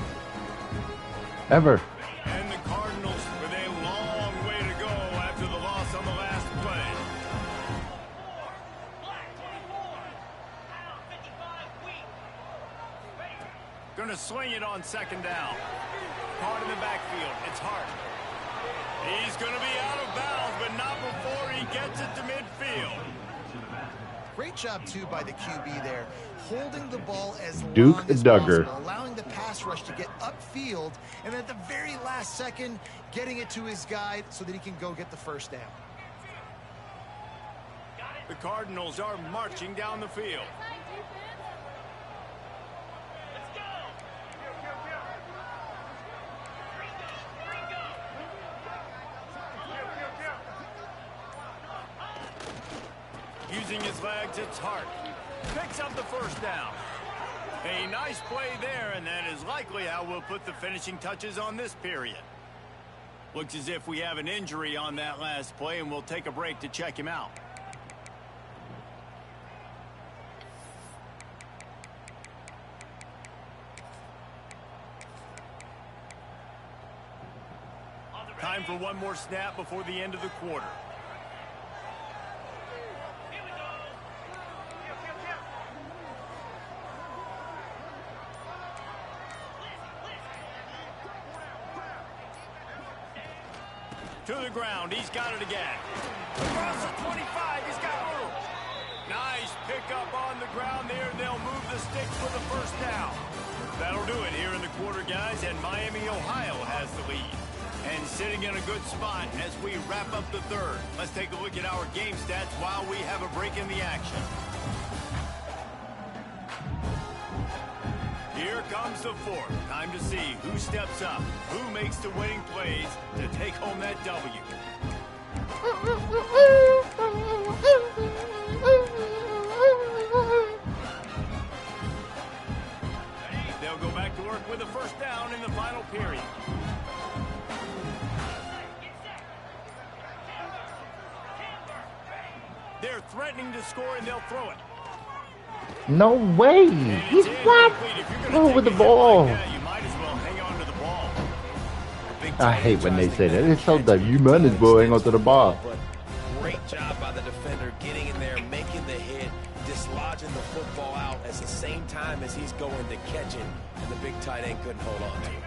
Ever. And the Cardinals with a long way to go after the loss on the last play. Gonna swing it on 2nd down. Caught in the backfield. It's Hart. He's gonna be out of bounds, but not before he gets it to midfield. Great job, too, by the QB there. Holding the ball as Duke long as Duggar. possible, allowing the pass rush to get upfield, and at the very last second, getting it to his guy so that he can go get the 1st down. The Cardinals are marching down the field. Using his legs, it's Hart. Picks up the 1st down. A nice play there, and that is likely how we'll put the finishing touches on this period. Looks as if we have an injury on that last play, and we'll take a break to check him out. Time for one more snap before the end of the quarter. To the ground. He's got it again. Across the 25. He's got room. Nice pickup on the ground there. They'll move the sticks for the first down. That'll do it here in the quarter, guys, and Miami, Ohio has the lead. And sitting in a good spot as we wrap up the third. Let's take a look at our game stats while we have a break in the action. Here comes the fourth. Time to see who steps up, who makes the winning plays to take home that W. They'll go back to work with a first down in the final period. They're threatening to score, and they'll throw it. No way. He's not through with the ball. You might as well hang on to the ball. I hate when they say that. It's so dumb. You might as well hang on to the ball. But great job by the defender getting in there, making the hit, dislodging the football out at the same time as he's going to catch it, and the big tight end couldn't hold on to it.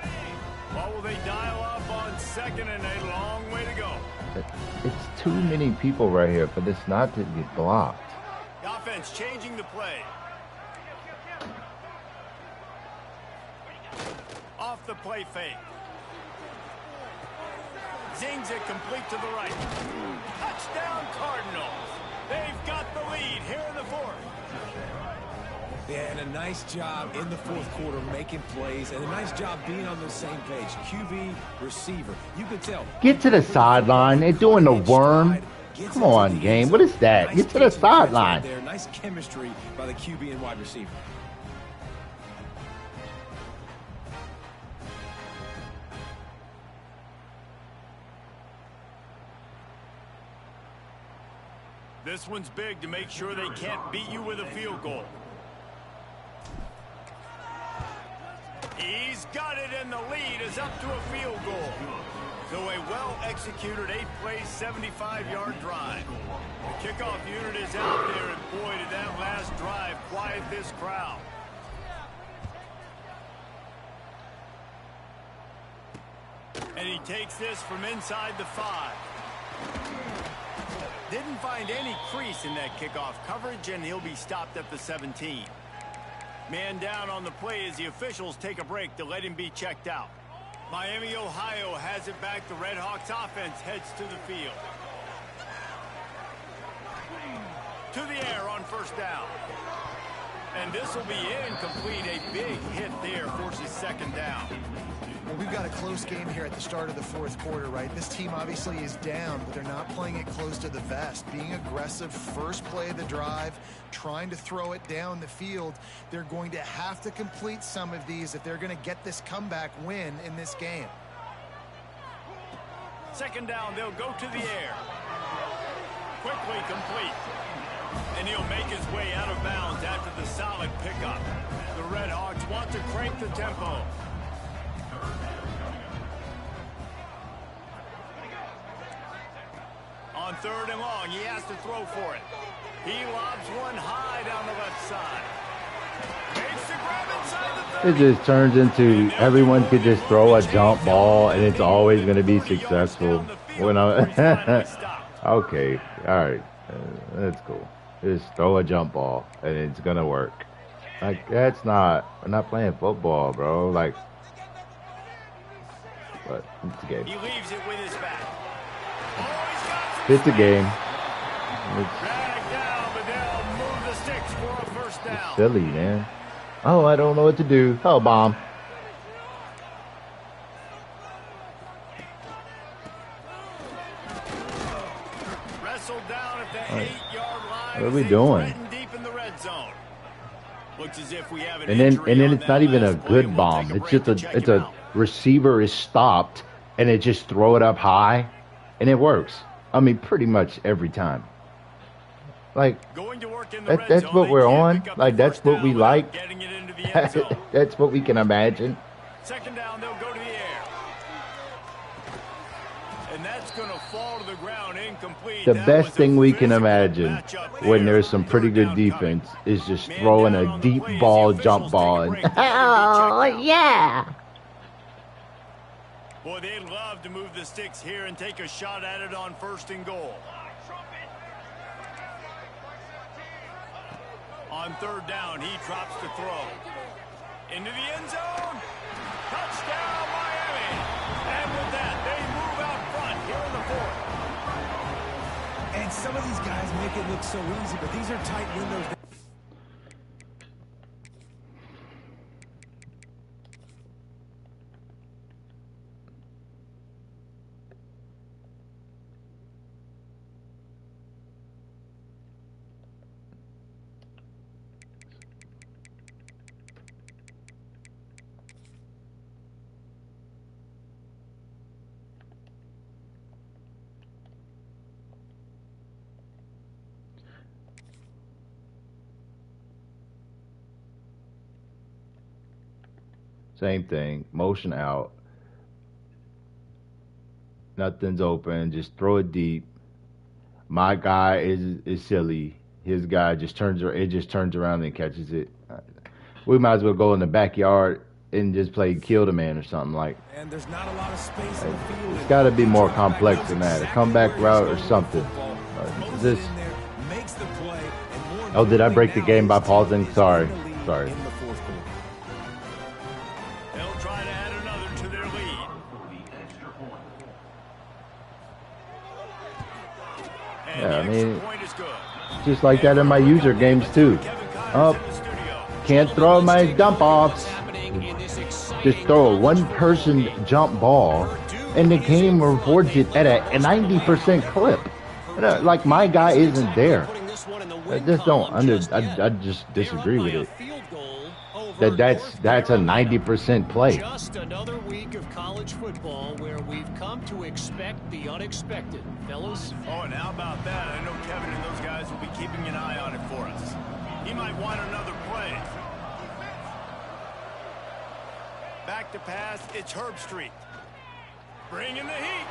What will they dial up on second, and a long way to go? It's too many people right here for this not to get blocked. The offense changing the play. Off the play fake. Zings it complete to the right. Touchdown Cardinals. They've got the lead here in the fourth. Yeah, and a nice job in the fourth quarter making plays, and a nice job being on the same page. QB, receiver. You can tell. Get to the sideline. They're doing the worm. Come on, game. What is that? Get to the sideline. Nice chemistry by the QB and wide receiver. This one's big to make sure they can't beat you with a field goal. He's got it, and the lead is up to a field goal. So a well-executed 8-play, 75-yard drive. The kickoff unit is out there, and boy, did that last drive quiet this crowd. And he takes this from inside the 5. Didn't find any crease in that kickoff coverage, and he'll be stopped at the 17. Man down on the play as the officials take a break to let him be checked out. Miami, Ohio has it back. The Red Hawks offense heads to the field. To the air on first down. And this will be incomplete. A big hit there forces second down. Well, we've got a close game here at the start of the fourth quarter, right? This team obviously is down, but they're not playing it close to the vest. Being aggressive, first play of the drive, trying to throw it down the field. They're going to have to complete some of these if they're going to get this comeback win in this game. Second down, they'll go to the air. Quickly complete. And he'll make his way out of bounds after the solid pickup. The Red Hawks want to crank the tempo. On third and long, he has to throw for it. He lobs one high down the left side. Makes the grab inside the 30. It just turns into everyone could just throw a jump ball and it's always going to be successful. When I okay, all right, that's cool. Just throw a jump ball and it's going to work. Like that's not. We're not playing football, bro. Like, but it's a game. He leaves it with his back. It's a game. It's silly, man. Oh, I don't know what to do. Oh, bomb. Wrestled down at the 8-yard line. What are we doing? Deep in the red zone. Looks as if we have an and then it's not even a good bomb. It's just a receiver is stopped and it just throw it up high and it works. I mean, pretty much every time. Like, that's what we're on. Like, that's what we like. That's what we can imagine. Second down, they'll go to the air. And that's going to fall to the ground incomplete. The best thing we can imagine when there's some pretty good defense is just throwing a deep ball, jump ball. And, oh, yeah. Boy, they'd love to move the sticks here and take a shot at it on 1st and goal. On 3rd down, he drops to throw. Into the end zone. Touchdown, Miami. And with that, they move out front here in the 4th. And some of these guys make it look so easy, but these are tight windows. Same thing. Motion out. Nothing's open. Just throw it deep. My guy is silly. His guy just turns around and catches it. We might as well go in the backyard and just play kill the man or something like. And there's not a lot of space in the field. It's got to be more complex than that. A comeback route or something. This. Oh, did I break the game by pausing? Sorry. They'll try to add another to their lead. Yeah, I mean, just like that in my user games too. Up, can't throw my dump offs. Just throw a one-person jump ball, and the game rewards it at a 90% clip. Like my guy isn't there. I just don't I just disagree with it. That's a 90% play. Just another week of college football where we've come to expect the unexpected, fellas. Oh, and how about that? I know Kevin and those guys will be keeping an eye on it for us. He might want another play. Back to pass, it's Herbstreit. Bringing the heat.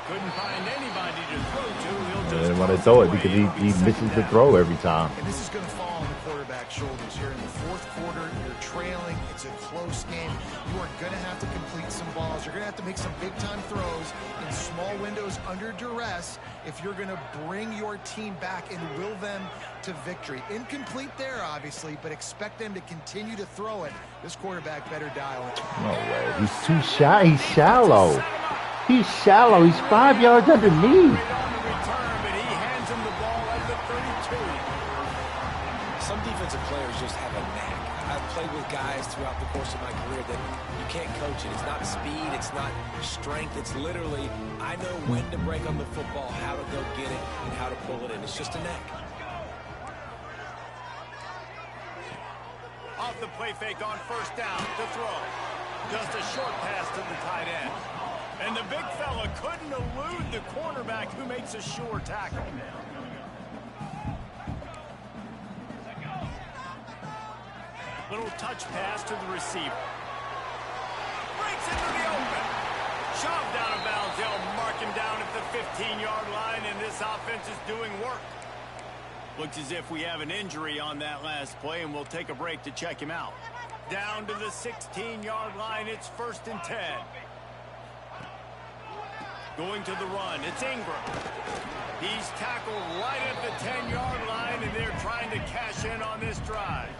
Couldn't find anybody to throw to. He'll just didn't want to throw it because he misses the throw every time. And this is going to fall on the quarterback's shoulders here in the 4th quarter. You're trailing. It's a close game. You are going to have to complete some balls. You're going to have to make some big-time throws in small windows under duress if you're going to bring your team back and will them to victory. Incomplete there, obviously, but expect them to continue to throw it. This quarterback better dial it. No way. He's too shy. He's shallow. He's shallow. He's 5 yards underneath. Some defensive players just have a knack. I've played with guys throughout the course of my career that you can't coach it. It's not speed. It's not strength. It's literally, I know when to break on the football, how to go get it, and how to pull it in. It's just a knack. Off the play fake on 1st down to throw. Just a short pass to the tight end. And the big fella couldn't elude the cornerback who makes a sure tackle. Little touch pass to the receiver. Breaks into the open. Shoved out of bounds. They'll mark him down at the 15-yard line, and this offense is doing work. Looks as if we have an injury on that last play, and we'll take a break to check him out. Down to the 16-yard line. It's 1st and 10. Going to the run. It's Ingram. He's tackled right at the 10-yard line, and they're trying to cash in on this drive.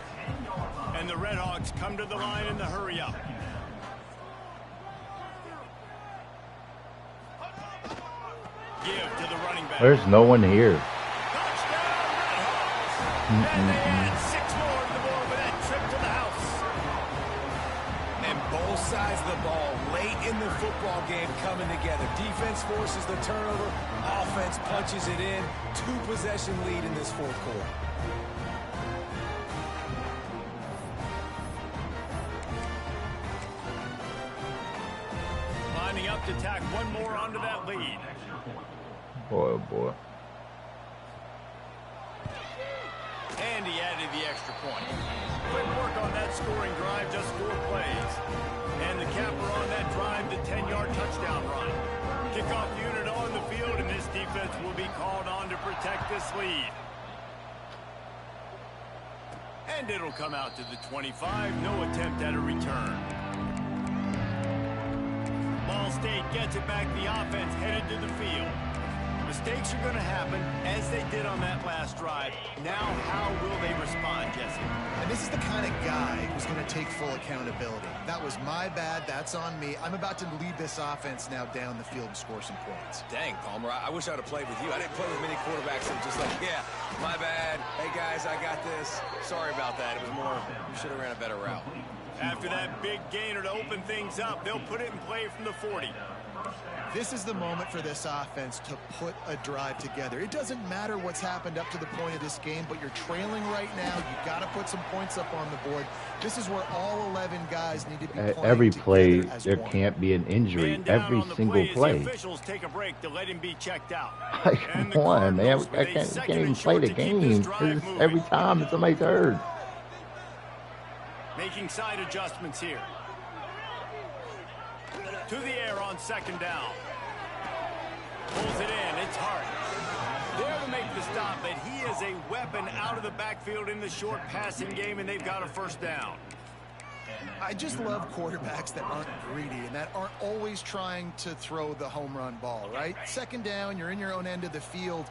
And the Redhawks come to the line in the hurry-up. Give to the running back. There's no one here. Touchdown, Redhawks. And they add 6 more to the board with that trip to the house. And both sides of the ball late in the football game coming together. Defense forces the turnover. Offense punches it in. 2-possession lead in this 4th quarter. Lining up to tack one more onto that lead. Boy, oh boy. And he added the extra point. Quick work on that scoring drive, just 4 plays. And the capper on that drive, the 10-yard touchdown run. Kickoff unit on the field, and this defense will be called on to protect this lead. And it'll come out to the 25. No attempt at a return. State gets it back. The offense headed to the field. Mistakes are going to happen, as they did on that last drive. Now, how will they respond, Jesse? And this is the kind of guy who's going to take full accountability. That was my bad. That's on me. I'm about to lead this offense now down the field and score some points. Dang, Palmer, I wish I'd have played with you. I didn't play with many quarterbacks that were just like, yeah, my bad. Hey, guys, I got this. Sorry about that. It was more, you should have ran a better route. After that big gainer to open things up, they'll put it in play from the 40. This is the moment for this offense to put a drive together. It doesn't matter what's happened up to the point of this game, but you're trailing right now. You've got to put some points up on the board. This is where all 11 guys need to be playing every play, there one. can't be an injury. Man down Every on the single play. play. The officials take a break to let him be checked out. Come on, man. I can't even play the game. Every time somebody's hurt. Making side adjustments here. To the air on second down. Pulls it in. It's Hart. There to make the stop, but he is a weapon out of the backfield in the short passing game, and they've got a first down. I just love quarterbacks that aren't greedy and that aren't always trying to throw the home run ball, right? Second down, you're in your own end of the field.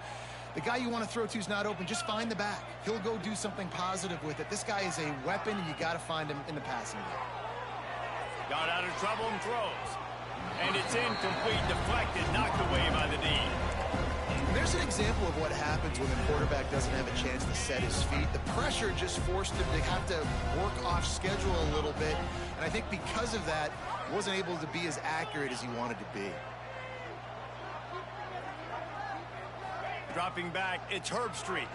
The guy you want to throw to is not open. Just find the back. He'll go do something positive with it. This guy is a weapon, and you got to find him in the passing game. Got out of trouble and throws. And it's incomplete, deflected, knocked away by the D. There's an example of what happens when the quarterback doesn't have a chance to set his feet. The pressure just forced him to have to work off schedule a little bit. And I think because of that, he wasn't able to be as accurate as he wanted to be. Dropping back, it's Herbstreit.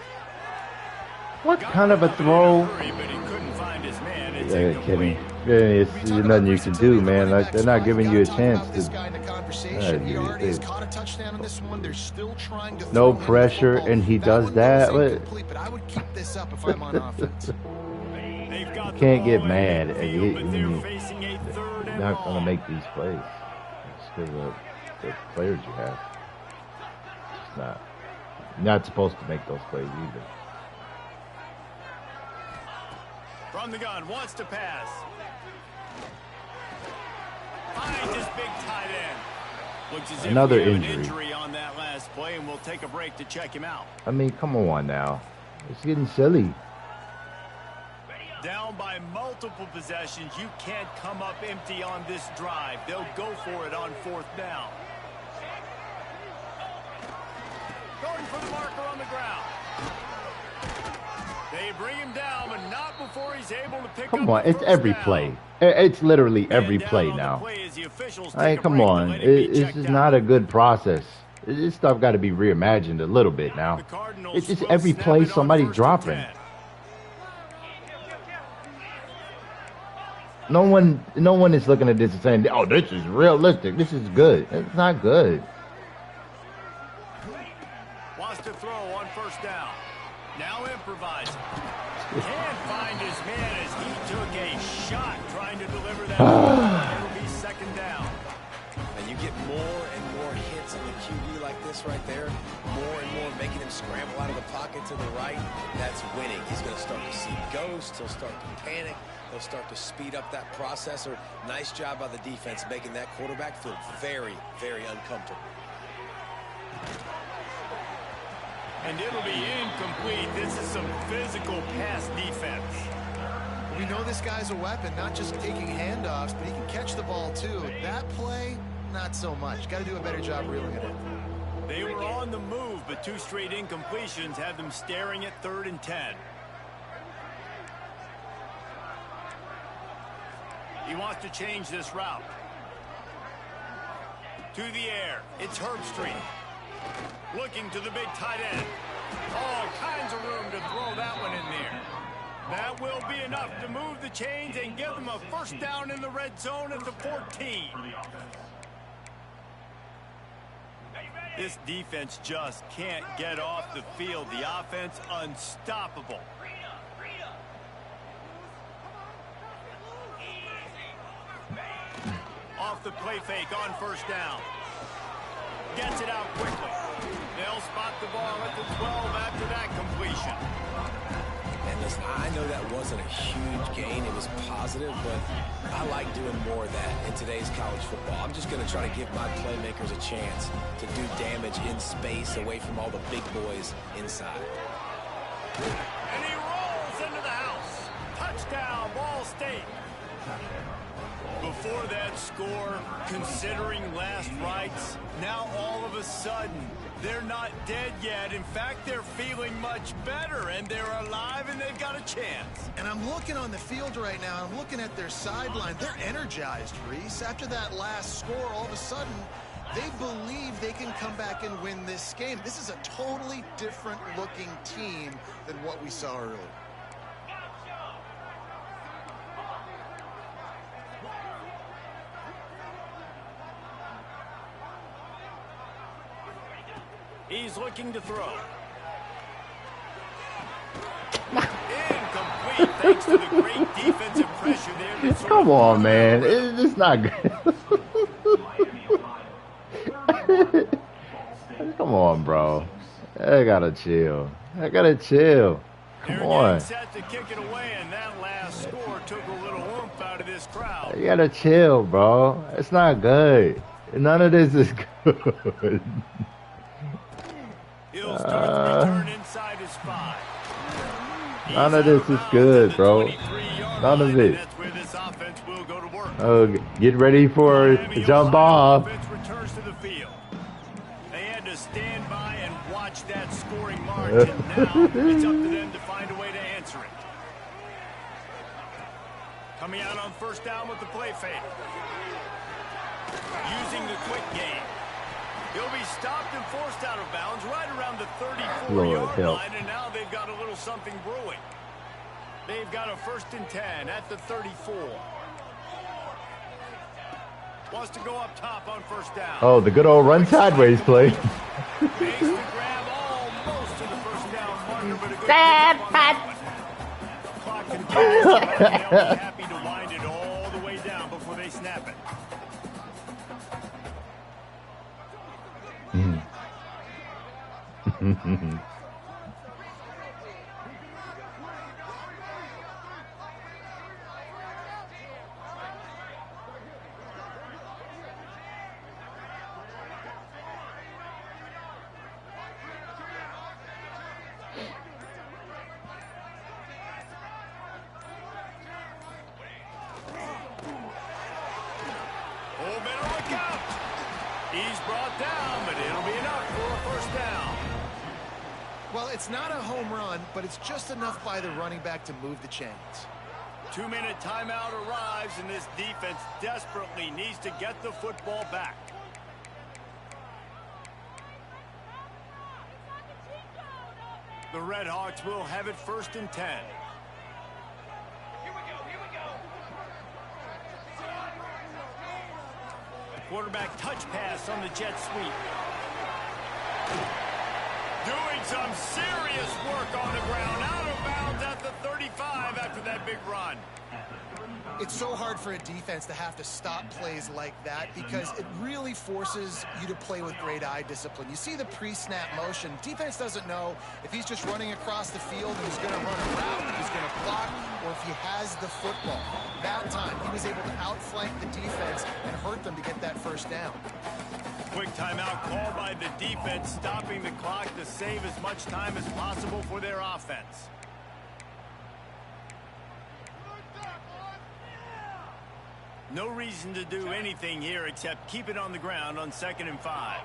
What kind of a throw? Hurry, but he couldn't find his man. It's Yeah, incomplete. kidding. There's nothing you can do, man. Like, they're not giving you a chance This to. guy in the conversation. He already has caught a touchdown in this one. They're still trying to No throw him the pressure, football. and he does one that. was incomplete, but I would keep this up if I'm on offense. They've got the Can't get ball mad. in midfield, but they're You're facing a third and not gonna long. make these plays. It's because of the players you have. It's not. You're not supposed to make those plays either. From the gun, wants to pass. Finds his big tight end. Looks as Another if we have injury. an injury on that last play, and we'll take a break to check him out. I mean, come on now. It's getting silly. Down by multiple possessions, you can't come up empty on this drive. They'll go for it on fourth down. Going for the marker on the ground. They bring him down, but not before he's able to pick Come up on, the it's first every down. play. It's literally Man every down play on the now. play as the officials Hey, take a come break to on. let him be This checked is out. not a good process. This stuff got to be reimagined a little bit now. The Cardinals It's just will every snap play it on somebody first and dropping. 10. No one is looking at this and saying, "Oh, this is realistic. This is good." It's not good. Wants to throw on first down. Now improvising. Can't find his man as he took a shot trying to deliver that ball. It'll be second down. And you get more and more hits on the QB like this right there, more and more making him scramble out of the pocket to the right. That's winning. He's going to start to see ghosts. He'll start to panic. He'll start to speed up that processor. Nice job by the defense making that quarterback feel very, very uncomfortable. And it'll be incomplete. This is some physical pass defense. We know this guy's a weapon, not just taking handoffs, but he can catch the ball too. That play, not so much. Got to do a better job reeling it in. They were on the move, but two straight incompletions have them staring at 3rd and 10. He wants to change this route. To the air. It's Herbstreit. Looking to the big tight end. All kinds of room to throw that one in there. That will be enough to move the chains and give them a first down in the red zone at the 14. This defense just can't get off the field. The offense unstoppable. Off the play fake on first down. Gets it out quickly. They'll spot the ball at the 12 after that completion. And Listen, I know that wasn't a huge gain. It was positive, but I like doing more of that in today's college football. I'm just going to try to give my playmakers a chance to do damage in space away from all the big boys inside. And he rolls into the house. Touchdown, Ball State. Before that score, considering last rites, now all of a sudden, they're not dead yet. In fact, they're feeling much better, and they're alive, and they've got a chance. And I'm looking on the field right now. I'm looking at their sideline. They're energized, Reese. After that last score, all of a sudden, they believe they can come back and win this game. This is a totally different-looking team than what we saw earlier. He's looking to throw. Incomplete thanks to the great defensive pressure there. Come on, man. It's not good. Come on, bro. I gotta chill. Come on. Set to kick it away, and that last score took a little oomph out of this crowd. You gotta chill, bro. It's not good. None of this is good. He'll start the return inside his 5. None of this is good, bro. None of it. That's where this offense will go to work. Oh, get ready for the jump off. Returns to the field. They had to stand by and watch that scoring margin. Now it's up to them to find a way to answer it. Coming out on first down with the play fake. Using the quick game. He'll be stopped and forced out of bounds right around the 34-yard line, and now they've got a little something brewing. They've got a 1st and 10 at the 34. Wants to go up top on first down. Oh, the good old run sideways play. Makes the grab almost to the first down marker, but a good clock continues. They'll be happy to wind it all the way down before they snap it. Oh, better look out. He's brought down, but it'll be enough for a first down. Well, it's not a home run, but it's just enough by the running back to move the chains. 2-minute timeout arrives, and this defense desperately needs to get the football back. The Red Hawks will have it 1st and 10. Quarterback touch pass on the jet sweep. Doing some serious work on the ground. Out of bounds at the 35 after that big run. It's so hard for a defense to have to stop plays like that because it really forces you to play with great eye discipline. You see the pre-snap motion. Defense doesn't know if he's just running across the field and he's going to run a route, if he's going to block, or if he has the football. That time, he was able to outflank the defense and hurt them to get that first down. Quick timeout called by the defense, stopping the clock to save as much time as possible for their offense. No reason to do anything here except keep it on the ground on 2nd and 5.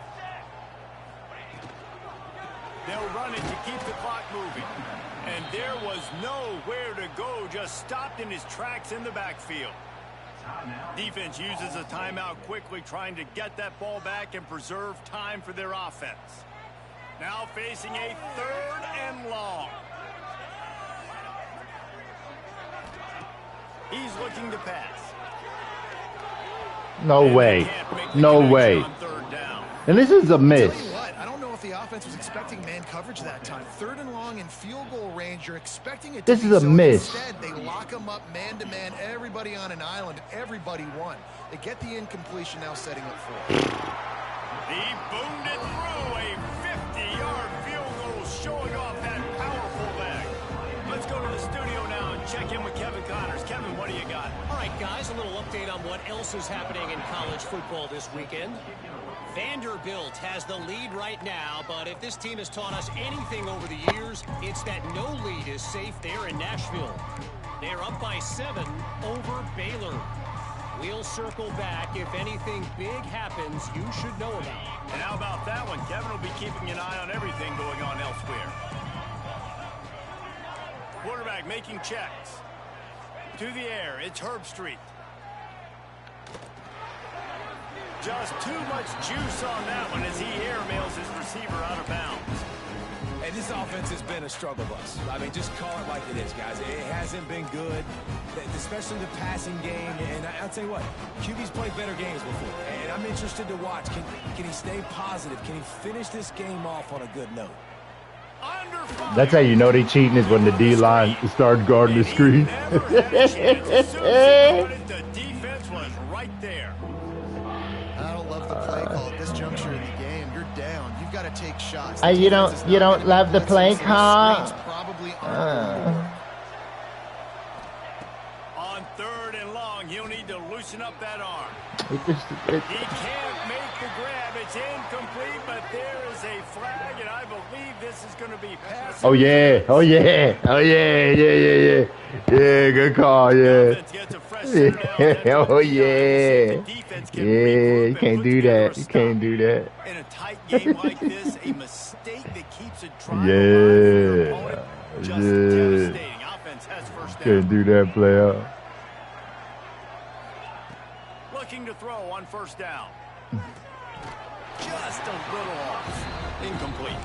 They'll run it to keep the clock moving. And there was nowhere to go, just stopped in his tracks in the backfield. Defense uses a timeout quickly, trying to get that ball back and preserve time for their offense. Now facing a 3rd and long. He's looking to pass. No way. No way. And this is a miss. Tell you what, I don't know if the offense was expecting man coverage that time. 3rd and long in field goal range. You're expecting it to This is a miss. Instead, they lock them up man-to-man, everybody on an island, everybody won. They get the incompletion, now setting up for it. He boomed it through a 50-yard field goal, showing off that powerful leg. Let's go to the check in with Kevin Connors. Kevin, what do you got? All right, guys, a little update on what else is happening in college football this weekend. Vanderbilt has the lead right now, but if this team has taught us anything over the years, it's that no lead is safe there in Nashville. They're up by 7 over Baylor. We'll circle back. If anything big happens, you should know about. And how about that one? Kevin will be keeping an eye on everything going on elsewhere. Quarterback making checks. To the air, it's Herbstreit. Just too much juice on that one as he airmails his receiver out of bounds. Hey, this offense has been a struggle bus. I mean, just call it like it is, guys. It hasn't been good, especially the passing game. And I'll tell you what, QB's played better games before. And I'm interested to watch. Can he stay positive? Can he finish this game off on a good note? That's how you know they cheating, is when the D-line starts guarding the screen. The defense was right there. I don't love the play call at this juncture in the game. You're down. You've got to take shots. You don't love the play call? Probably On 3rd and long, he'll need to loosen up that arm. He can't make the grab. It's incomplete, but there is a flag, and I believe this is going to be passing. Oh yeah, yeah, good call, yeah. Oh yeah, you can't do that. You can't do that. In a tight game like this, a mistake that keeps it trying just devastating. Offense has first down. Can't do that, player. Looking to throw on 1st down. Just a little off. Incomplete.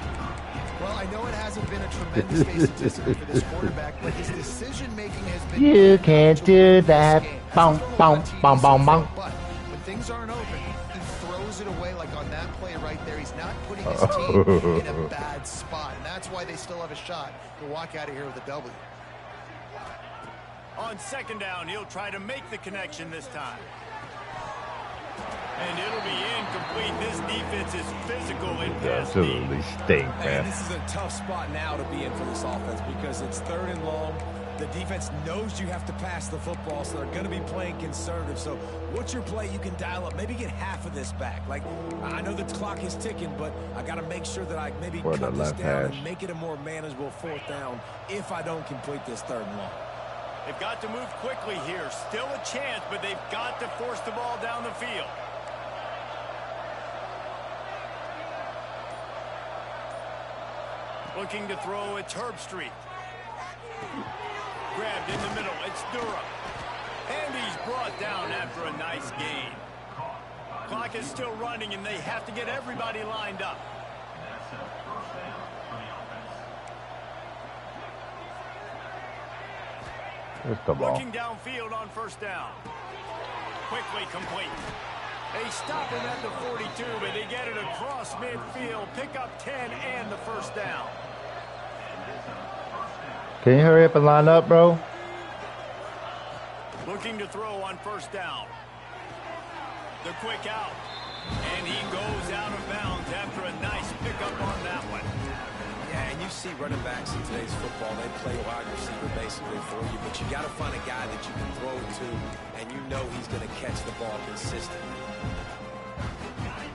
Well, I know it hasn't been a tremendous case of discipline for this quarterback, but his decision-making has been... You can't do that. Bum, bum, bum, bum, bum. But when things aren't open, he throws it away like on that play right there. He's not putting his team in a bad spot, and that's why they still have a shot to walk out of here with a W. On 2nd down, he'll try to make the connection this time. And it'll be incomplete. This defense is physical and absolutely stink, man. This is a tough spot now to be in for this offense because it's 3rd and long. The defense knows you have to pass the football, so they're going to be playing conservative. So what's your play you can dial up? Maybe get half of this back. Like, I know the clock is ticking, but I got to make sure that I maybe cut this down and make it a more manageable 4th down if I don't complete this 3rd and long. They've got to move quickly here. Still a chance, but they've got to force the ball down the field. Looking to throw, it's Herbstreit. Grabbed in the middle, it's Durham. And he's brought down after a nice gain. Clock is still running, and they have to get everybody lined up. Looking downfield on 1st down. Quickly complete. They stop him at the 42, but they get it across midfield. Pick up 10 and the 1st down. Can you hurry up and line up, bro? Looking to throw on 1st down. The quick out. And he goes out of bounds after a nice pickup on that one. Yeah, and you see running backs in today's football, they play wide receiver basically for you, but you got to find a guy that you can throw it to, and you know he's going to catch the ball consistently.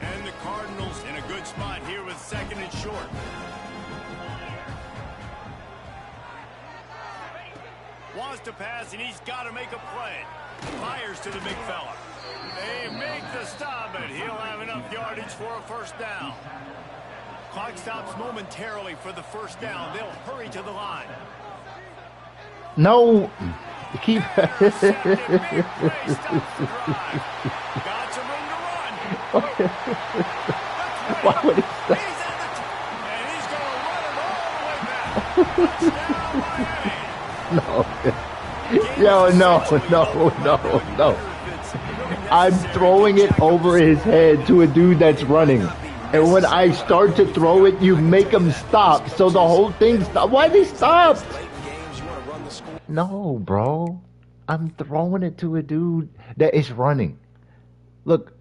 And the Cardinals in a good spot here with 2nd and short. Wants to pass, and he's got to make a play. Fires to the big fella. They make the stop, but he'll have enough yardage for a 1st down. Clock stops momentarily for the 1st down. They'll hurry to the line. No. Keep. Got some room to run. Why would he stop? And he's going to run it all the way back. Touchdown, Miami. No. Yo, no. I'm throwing it over his head to a dude that's running. And when I start to throw it, you make him stop. So the whole thing stops. Why they stop? No, bro. I'm throwing it to a dude that is running. Look,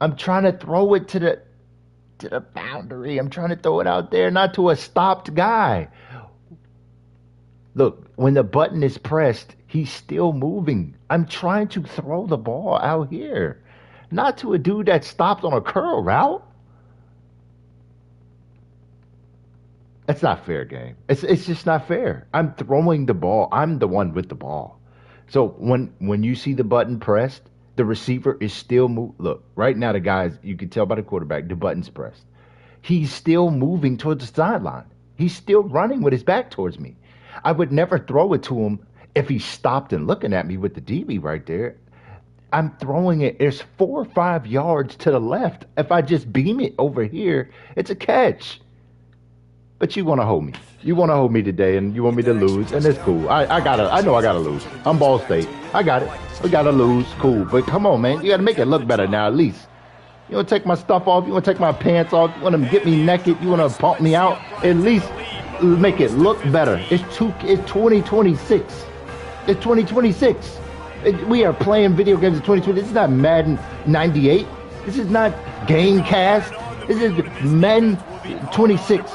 I'm trying to throw it to the boundary. I'm trying to throw it out there, not to a stopped guy. Look, when the button is pressed, he's still moving. I'm trying to throw the ball out here, not to a dude that stopped on a curl route. That's not fair, game. It's just not fair. I'm throwing the ball. I'm the one with the ball. So when you see the button pressed, the receiver is still Look, right now the guys, you can tell by the quarterback, the button's pressed. He's still moving towards the sideline. He's still running with his back towards me. I would never throw it to him if he stopped and looking at me with the DB right there. I'm throwing it. There's 4 or 5 yards to the left. If I just beam it over here, it's a catch. But you want to hold me. You want to hold me today, and you want me to lose, and it's cool. I know I gotta lose. I'm Ball State. I got it. We gotta lose. Cool. But come on, man. You gotta make it look better now, at least. You want to take my stuff off? You want to take my pants off? You want to get me naked? You want to pump me out? At least make it look better. It's 2026. It's 2026. We are playing video games in 2020. This is not Madden 98. This is not Gamecast. This is Madden 26.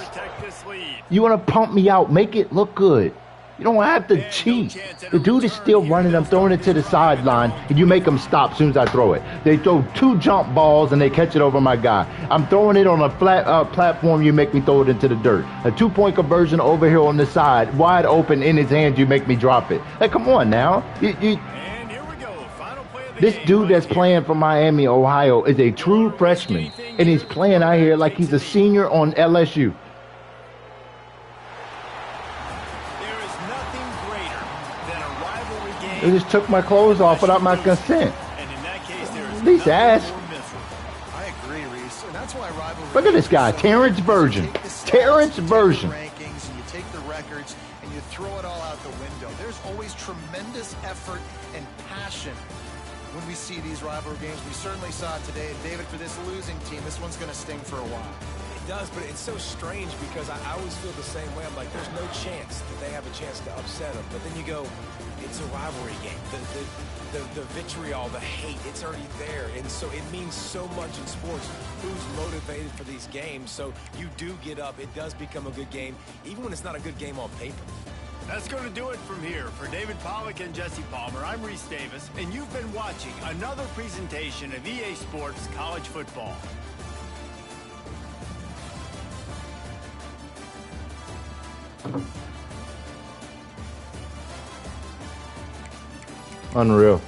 You want to pump me out? Make it look good. You don't have to cheat. The dude is still running. I'm throwing it to the sideline, and you make them stop as soon as I throw it. They throw 2 jump balls, and they catch it over my guy. I'm throwing it on a flat platform. You make me throw it into the dirt. A 2-point conversion over here on the side, wide open in his hands. You make me drop it. Hey, come on now. And here we go. Final play of the This game dude that's right playing for Miami, Ohio, is a true freshman, and he's playing out here like he's a senior on LSU. They just took my clothes off without my consent. And in that case, there is At least ask. I agree, Reese. And that's why rivalry. Look at this guy, Terrence Virgin. Terrence Virgin. Rankings, and you take the records and you throw it all out the window. There's always tremendous effort and passion when we see these rivalry games. We certainly saw it today. And David, for this losing team, this one's going to sting for a while. It does, but it's so strange because I always feel the same way. I'm like, there's no chance that they have a chance to upset them. But then you go, it's a rivalry game. The vitriol, the hate, it's already there. And so it means so much in sports. Who's motivated for these games? So you do get up. It does become a good game, even when it's not a good game on paper. That's going to do it from here. For David Pollack and Jesse Palmer, I'm Reese Davis, and you've been watching another presentation of EA Sports College Football. Unreal.